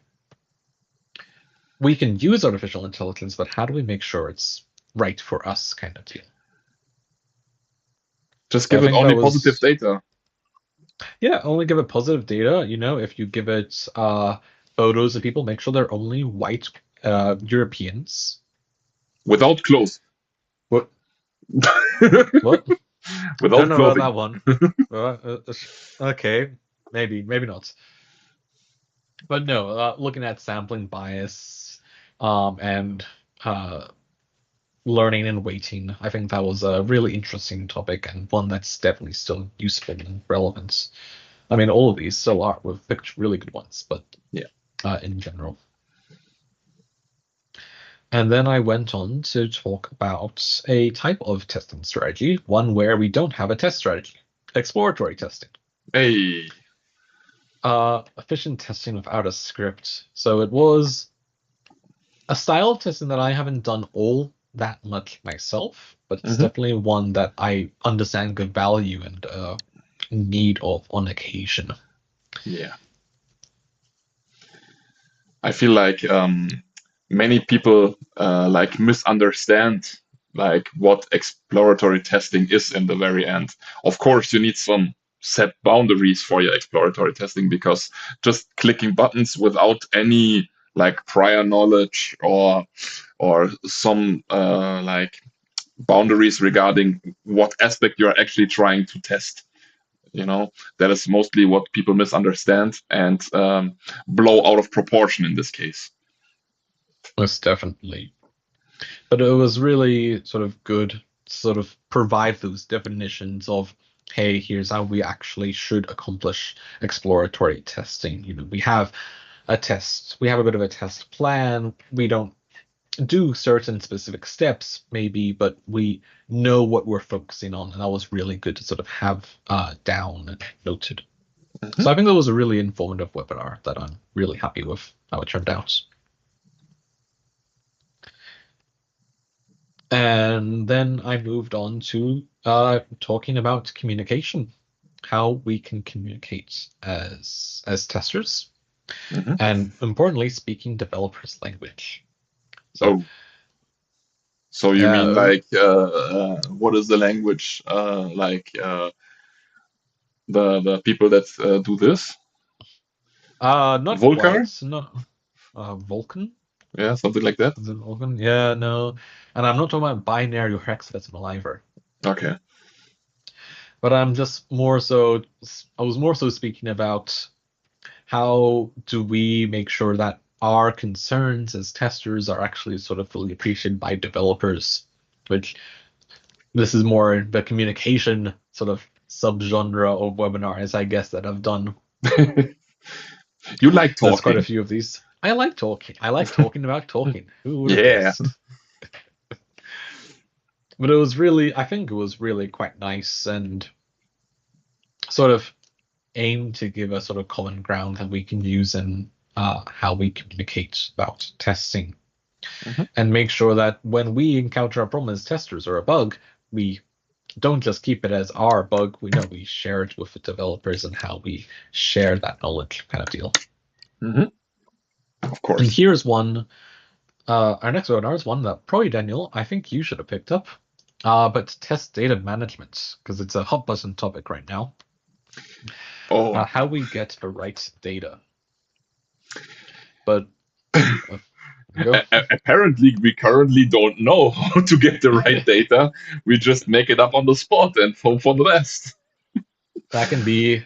we can use artificial intelligence, but how do we make sure it's right for us, kind of deal. Just So I give it think that only positive was, data yeah, only give it positive data. If you give it photos of people, make sure they're only white Europeans. without clothes. What? What? Don't Without know about clothing. that one. Okay, maybe not. But no, looking at sampling bias, and uh, learning and waiting. I think that was a really interesting topic and one that's definitely still useful and relevant. I mean, all of these still are. We've picked really good ones, but Yeah. in general. And then I went on to talk about a type of testing strategy, one where we don't have a test strategy, exploratory testing. Hey. Efficient testing without a script. So it was a style of testing that I haven't done all that much myself, but it's Hmm. definitely one that I understand good value and need of on occasion. Yeah. I feel like many people like misunderstand like what exploratory testing is in the very end. Of course, you need some set boundaries for your exploratory testing because just clicking buttons without any like prior knowledge or some like boundaries regarding what aspect you're actually trying to test, that is mostly what people misunderstand and blow out of proportion in this case. Most definitely. But it was really sort of good to sort of provide those definitions of, hey, here's how we actually should accomplish exploratory testing. We have a test, we have a bit of a test plan. We don't do certain specific steps, maybe, but we know what we're focusing on. And that was really good to sort of have down and noted. Mhm. So I think that was a really informative webinar that I'm really happy with how it turned out. And then I moved on to talking about communication, how we can communicate as testers, Mhm. and importantly, speaking developers' language. So, Oh, so you mean uh, like what is the language like the people that do this? not Volcar? quite, no, Vulkan. Yeah, something like that. Is it Vulkan? Yeah, no, and I'm not talking about binary or hexadecimal either. Okay. But I'm just more so, I was more so speaking about how do we make sure that our concerns as testers are actually sort of fully appreciated by developers, which this is more the communication sort of subgenre of webinars, I guess, that I've done. You like There's quite a talking. few of these. I like talking. I like talking about talking. Who would have Yeah. guessed? But it was really, I think it was really quite nice and sort of aim to give a sort of common ground that we can use in how we communicate about testing Mhm. and make sure that when we encounter a problem as testers or a bug, we don't just keep it as our bug. We know we share it with the developers and how we share that knowledge kind of deal. Mhm. Of And course. here's one. Our next webinar is one that probably Daniel, I think you should have picked up. But test data management, because it's a hot button topic right now. Oh. How we get the right data. But go. Apparently, we currently don't know how to get the right data. We just make it up on the spot and hope for the best. That can be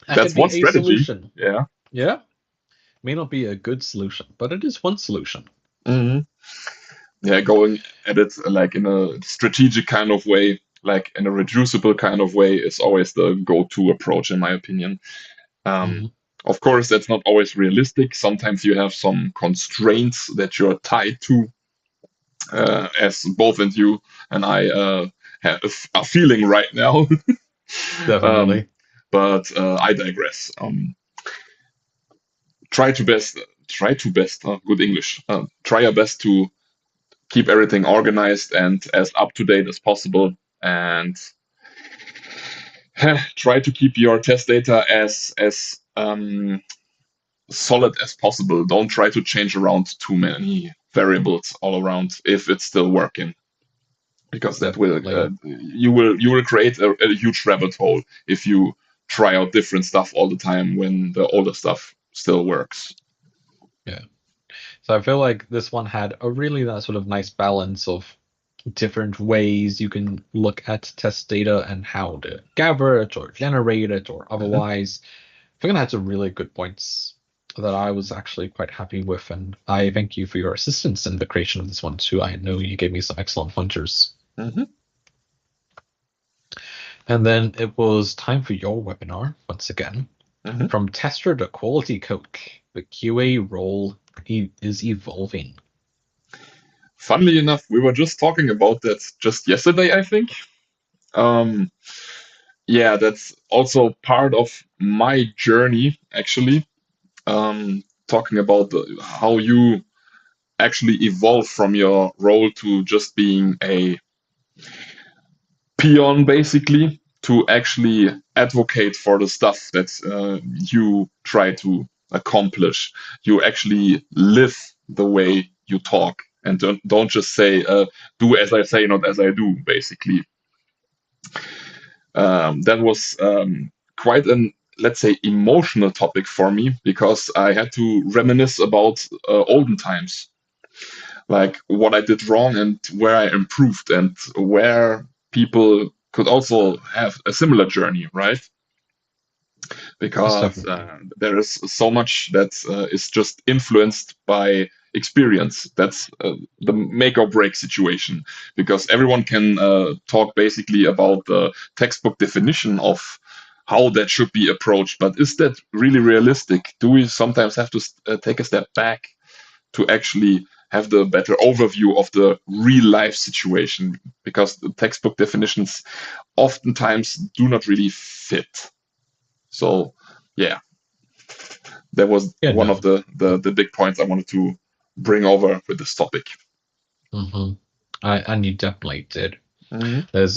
that That's can one be a strategy. solution. Yeah. Yeah, may not be a good solution, but it is one solution. Hmm. Yeah, going at it like in a strategic kind of way, like in a reducible kind of way, is always the go-to approach, in my opinion. Um, Mhm. of course, that's not always realistic. Sometimes you have some constraints that you're tied to, as both and you and I are feeling right now. um, Definitely. but I digress. Try to best, good English. Try your best to keep everything organized and as up to date as possible, and try to keep your test data as solid as possible. Don't try to change around too many variables all around if it's still working, because that will Definitely. you will create a huge rabbit hole if you try out different stuff all the time when the older stuff still works. Yeah. So I feel like this one had a really that sort of nice balance of different ways you can look at test data and how to gather it or generate it or Mhm. otherwise. I think it had some really good points that I was actually quite happy with, and I thank you for your assistance in the creation of this one too. I know you gave me some excellent pointers. Mhm. And then it was time for your webinar once again. Mhm. From tester to quality coach, the QA role is evolving. Funnily enough, we were just talking about that just yesterday, I think. Um, yeah, that's also part of my journey, actually. Talking about how you actually evolve from your role to just being a peon, basically, to actually advocate for the stuff that you try to accomplish. You actually live the way you talk, and don't just say, do as I say, not as I do, basically. That was quite an, let's say, emotional topic for me, because I had to reminisce about olden times, like what I did wrong and where I improved, and where people could also have a similar journey, right? Most Because definitely. there is so much that is just influenced by experience. That's the make or break situation, because everyone can talk basically about the textbook definition of how that should be approached, but is that really realistic? Do we sometimes have to take a step back to actually have the better overview of the real life situation, because the textbook definitions oftentimes do not really fit. So, yeah, that was Yeah, one of no. the big points I wanted to bring over with this topic. hmm and you definitely did. Mhm. There's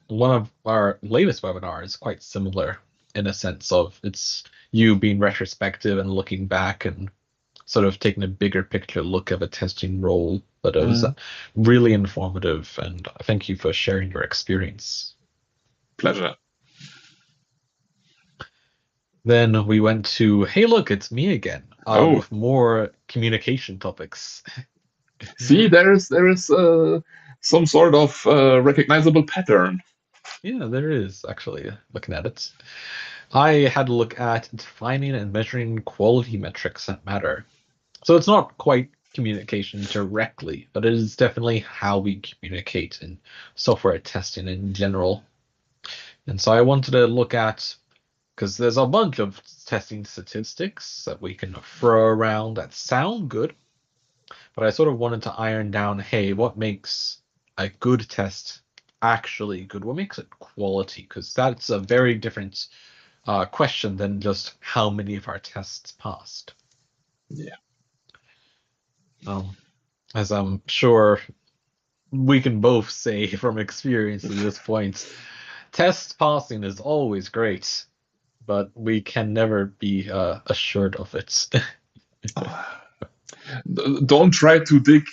one of our latest webinars quite similar in a sense of it's you being retrospective and looking back and sort of taking a bigger picture look at a testing role. But it was Mhm. really informative, and thank you for sharing your experience. Pleasure. Then we went to, hey, look, it's me again, Oh, with more communication topics. see, there is some sort of recognizable pattern. Yeah, there is actually, looking at it. I had to look at defining and measuring quality metrics that matter. So it's not quite communication directly, but it is definitely how we communicate in software testing in general. And so I wanted to look at, because there's a bunch of testing statistics that we can throw around that sound good, but I sort of wanted to iron down, hey, what makes a good test actually good? What makes it quality? Because that's a very different question than just how many of our tests passed. Yeah. Um, as I'm sure we can both say from experience at this point, test passing is always great, but we can never be assured of it. Don't try to dig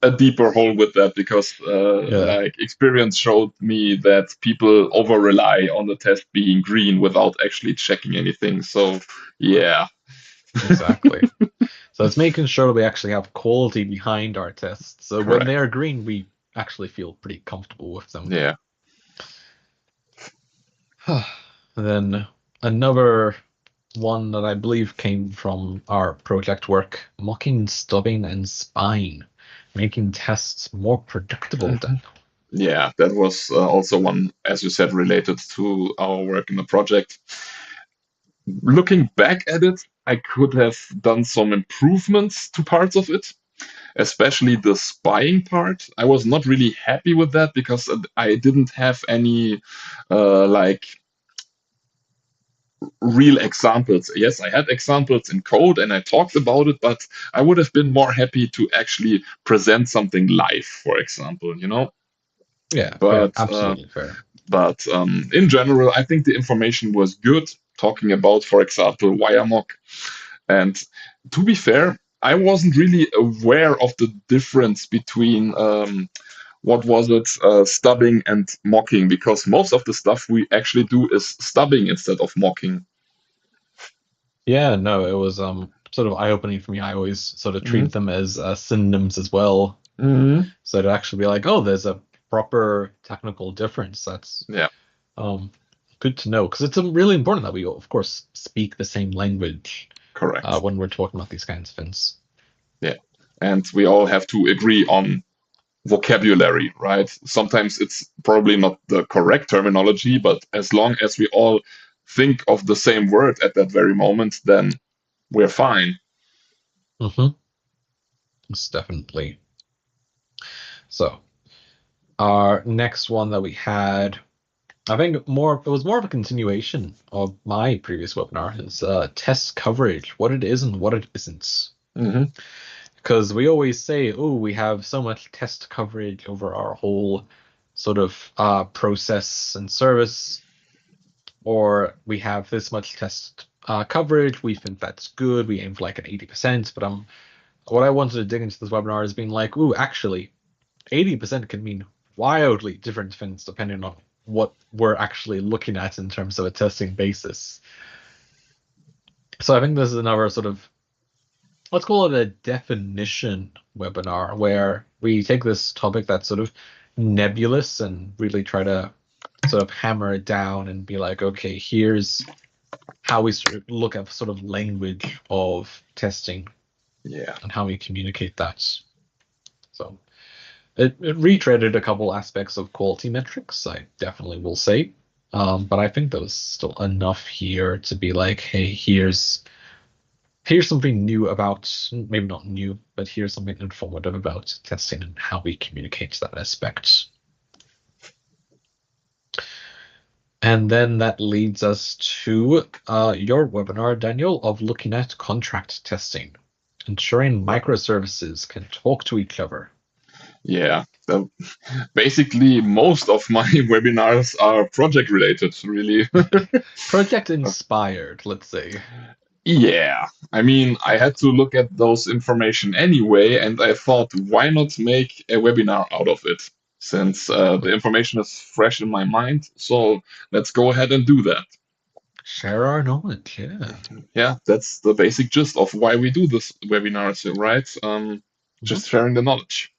a deeper hole with that, because Yeah, like experience showed me that people over rely on the test being green without actually checking anything. So yeah. exactly. So it's making sure that we actually have quality behind our tests. So when they Correct. are green, we actually feel pretty comfortable with them. Yeah. And then another one that I believe came from our project work, mocking, stubbing, and spying, making tests more predictable then. Yeah, that was also one, as you said, related to our work in the project. Looking back at it, I could have done some improvements to parts of it, especially the spying part. I was not really happy with that, because I didn't have any like real examples. Yes, I had examples in code and I talked about it, but I would have been more happy to actually present something live, for example, you know. Yeah, fair, But absolutely fair. in general, I think the information was good. Talking about, for example, WireMock. And to be fair, I wasn't really aware of the difference between what was it, stubbing and mocking, because most of the stuff we actually do is stubbing instead of mocking. Yeah, no, it was sort of eye-opening for me. I always sort of Mhm. treated them as synonyms as well. Mhm. So to actually be like, oh, there's a proper technical difference. That's Yeah, um good to know because it's really important that we, of course, speak the same language correct. when we're talking about these kinds of things. Yeah. And we all have to agree on vocabulary, right? Sometimes it's probably not the correct terminology, but as long as we all think of the same word at that very moment, then we're fine. Mm-hmm. It's definitely. So our next one that we had. I think it was more of a continuation of my previous webinar. Is test coverage, what it is and what it isn't. Mm-hmm. Because we always say, oh, we have so much test coverage over our whole sort of process and service, or we have this much test coverage. We think that's good. We aim for like an 80%. But what I wanted to dig into this webinar is being like, ooh, actually, 80% can mean wildly different things depending on what we're actually looking at in terms of a testing basis. So I think this is another sort of, let's call it a definition webinar, where we take this topic that's sort of nebulous and really try to sort of hammer it down and be like, okay, here's how we sort of look at sort of language of testing, and how we communicate that. So it retreaded a couple aspects of quality metrics, I definitely will say. But I think there was still enough here to be like, hey, here's something new about, maybe not new, but here's something informative about testing and how we communicate that aspect. And then that leads us to your webinar, Daniel, of looking at contract testing, ensuring microservices can talk to each other. Yeah, basically most of my webinars are project related, really. Project inspired, let's say. Yeah, I mean, I had to look at those information anyway, and I thought, why not make a webinar out of it? Since the information is fresh in my mind, so let's go ahead and do that. Share our knowledge, yeah. Yeah, that's the basic gist of why we do this webinars, right? Just sharing the knowledge.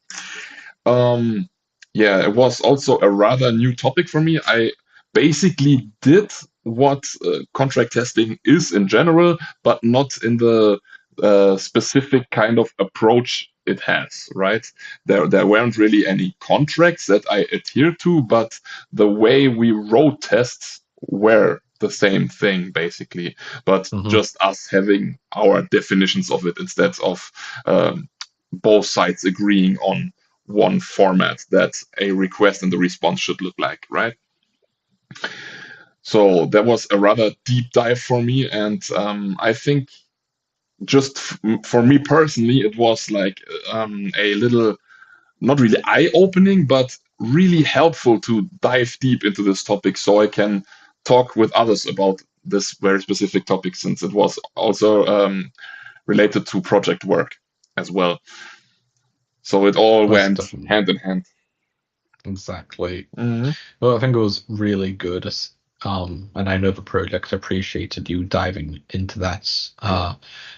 Yeah, it was also a rather new topic for me. I basically did what contract testing is in general, but not in the specific kind of approach it has, right? There weren't really any contracts that I adhered to, but the way we wrote tests were the same thing, basically, but just us having our definitions of it instead of both sides agreeing on one format that a request and the response should look like, right? So that was a rather deep dive for me, and I think just for me personally, it was like a little, not really eye-opening, but really helpful to dive deep into this topic so I can talk with others about this very specific topic, since it was also related to project work as well. So it all went hand in hand. Exactly. Mm-hmm. Well, I think it was really good. And I know the project appreciated you diving into that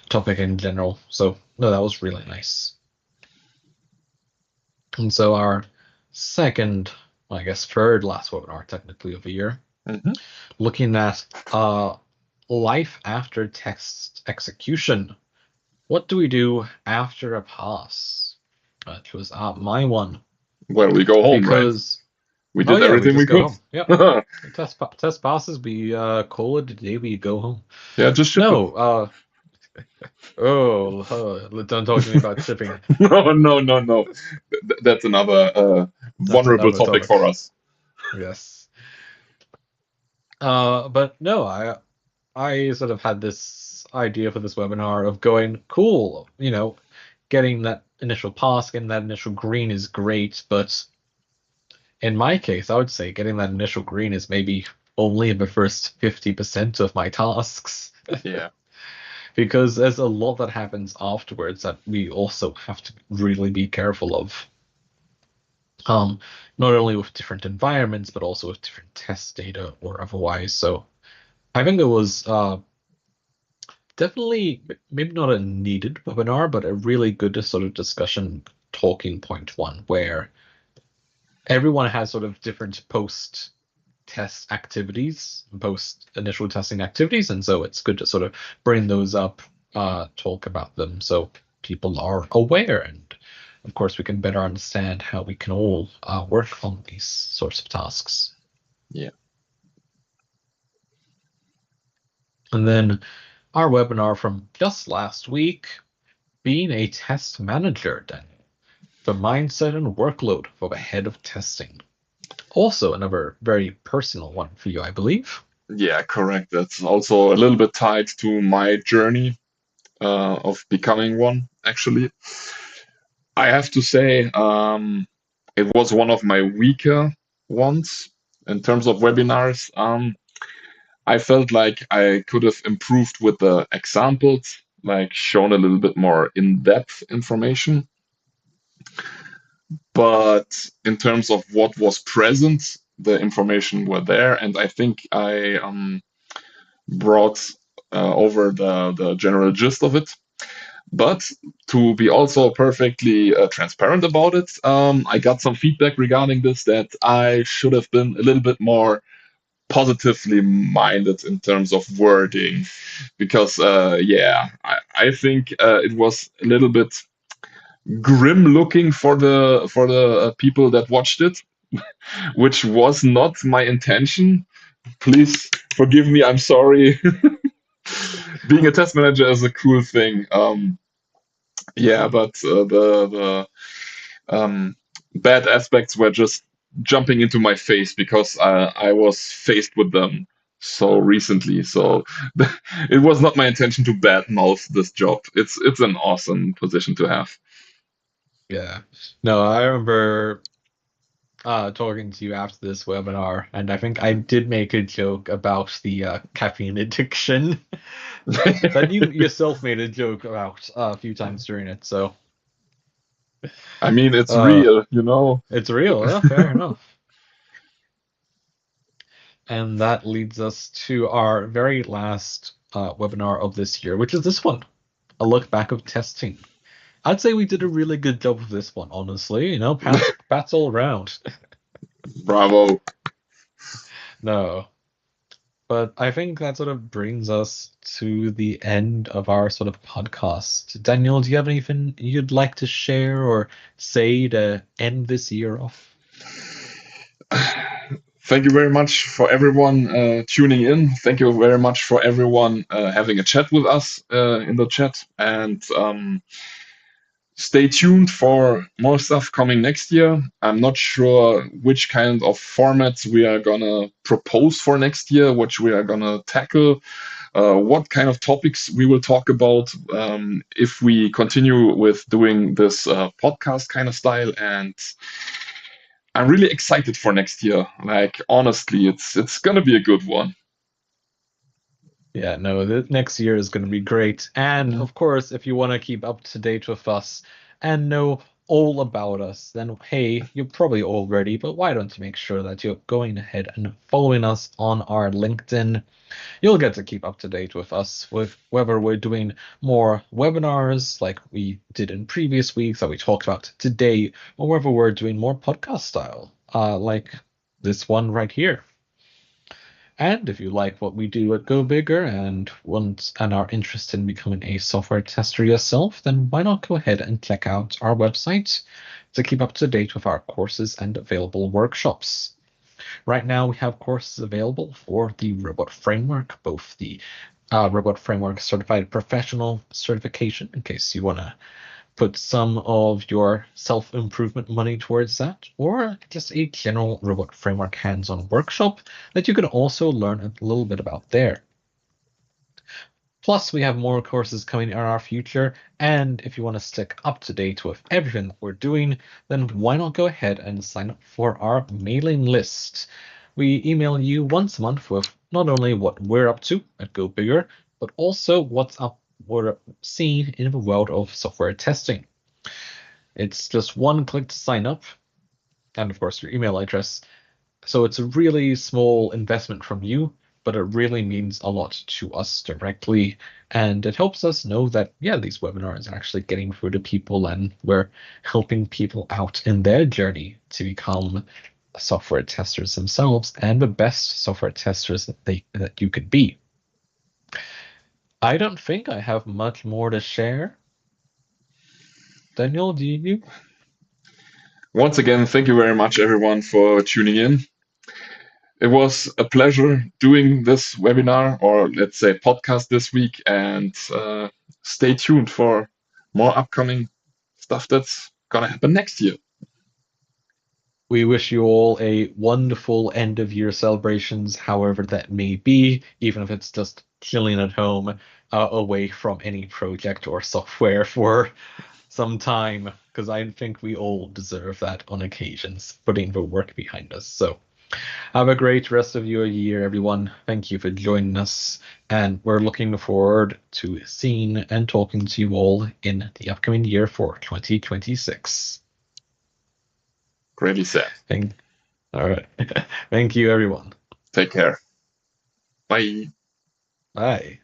topic in general. So, no, that was really nice. And so our second, well, I guess third last webinar, technically, of the year, looking at life after test execution. What do we do after a pass? Which was my one. Well, we go home, because, right? We did everything we could. Yeah. Test passes, we call it the day we go home. Yeah, just ship it. Don't talk to me about shipping. No. That's another vulnerable topic for us. Yes. But no, I sort of had this idea for this webinar of going, cool, getting that initial pass, getting that initial green is great, but in my case, I would say getting that initial green is maybe only the first 50% of my tasks. Yeah. Because there's a lot that happens afterwards that we also have to really be careful of. Not only with different environments, but also with different test data or otherwise. So I think it was definitely maybe not a needed webinar, but a really good sort of discussion talking point one, where everyone has sort of different post-test activities, post-initial testing activities, and so it's good to sort of bring those up, talk about them, so people are aware, and of course we can better understand how we can all work on these sorts of tasks. Yeah. And then our webinar from just last week, being a test manager, Daniel. The mindset and workload for the head of testing. Also, another very personal one for you, I believe. Yeah, correct. That's also a little bit tied to my journey of becoming one, actually. I have to say, it was one of my weaker ones in terms of webinars. I felt like I could have improved with the examples, like shown a little bit more in-depth information. But in terms of what was present, the information were there, and I think I brought over the general gist of it. But to be also perfectly transparent about it, I got some feedback regarding this that I should have been a little bit more positively minded in terms of wording, because yeah, I think it was a little bit grim looking for the people that watched it, which was not my intention. Please forgive me. I'm sorry. Being a test manager is a cool thing. Yeah, but the um, bad aspects were just jumping into my face because I was faced with them so recently. So it was not my intention to badmouth this job. It's an awesome position to have. Yeah. No, I remember talking to you after this webinar, and I think I did make a joke about the caffeine addiction that you yourself made a joke about a few times during it. So I mean, it's uh, real, you know. it's real. Yeah, fair enough. And that leads us to our very last webinar of this year, which is this one, a look back of testing. I'd say we did a really good job of this one, honestly. You know, pats all around. Bravo. No. But I think that sort of brings us to the end of our sort of podcast. Daniel, do you have anything you'd like to share or say to end this year off? Thank you very much for everyone tuning in. Thank you very much for everyone having a chat with us in the chat. And stay tuned for more stuff coming next year. I'm not sure which kind of formats we are going to propose for next year, which we are going to tackle, what kind of topics we will talk about if we continue with doing this podcast kind of style. And I'm really excited for next year. Like, honestly, it's going to be a good one. Yeah, no, the next year is going to be great. And of course, if you want to keep up to date with us and know all about us, then hey, you're probably already, but why don't you make sure that you're going ahead and following us on our LinkedIn? You'll get to keep up to date with us with whether we're doing more webinars like we did in previous weeks that we talked about today, or whether we're doing more podcast style, like this one right here. And if you like what we do at Go Bigger and are interested in becoming a software tester yourself, then why not go ahead and check out our website to keep up to date with our courses and available workshops. Right now, we have courses available for the Robot Framework, both the Robot Framework Certified Professional certification, in case you want to put some of your self-improvement money towards that, or just a general Robot Framework hands-on workshop that you can also learn a little bit about there. Plus, we have more courses coming in our future, and if you want to stick up to date with everything that we're doing, then why not go ahead and sign up for our mailing list? We email you once a month with not only what we're up to at Go Bigger, but also what's up we're seeing in the world of software testing. It's just one click to sign up, and of course your email address. So it's a really small investment from you, but it really means a lot to us directly. And it helps us know that, yeah, these webinars are actually getting through to people and we're helping people out in their journey to become software testers themselves and the best software testers that you could be. I don't think I have much more to share. Daniel, do you? Once again, thank you very much, everyone, for tuning in. It was a pleasure doing this webinar, or let's say podcast this week, and stay tuned for more upcoming stuff that's gonna happen next year. We wish you all a wonderful end of year celebrations, however that may be, even if it's just chilling at home, away from any project or software for some time, because I think we all deserve that on occasions, putting the work behind us. So have a great rest of your year, everyone. Thank you for joining us, and we're looking forward to seeing and talking to you all in the upcoming year for 2026. Really sad. All right. Thank you, everyone. Take care. Bye. Bye.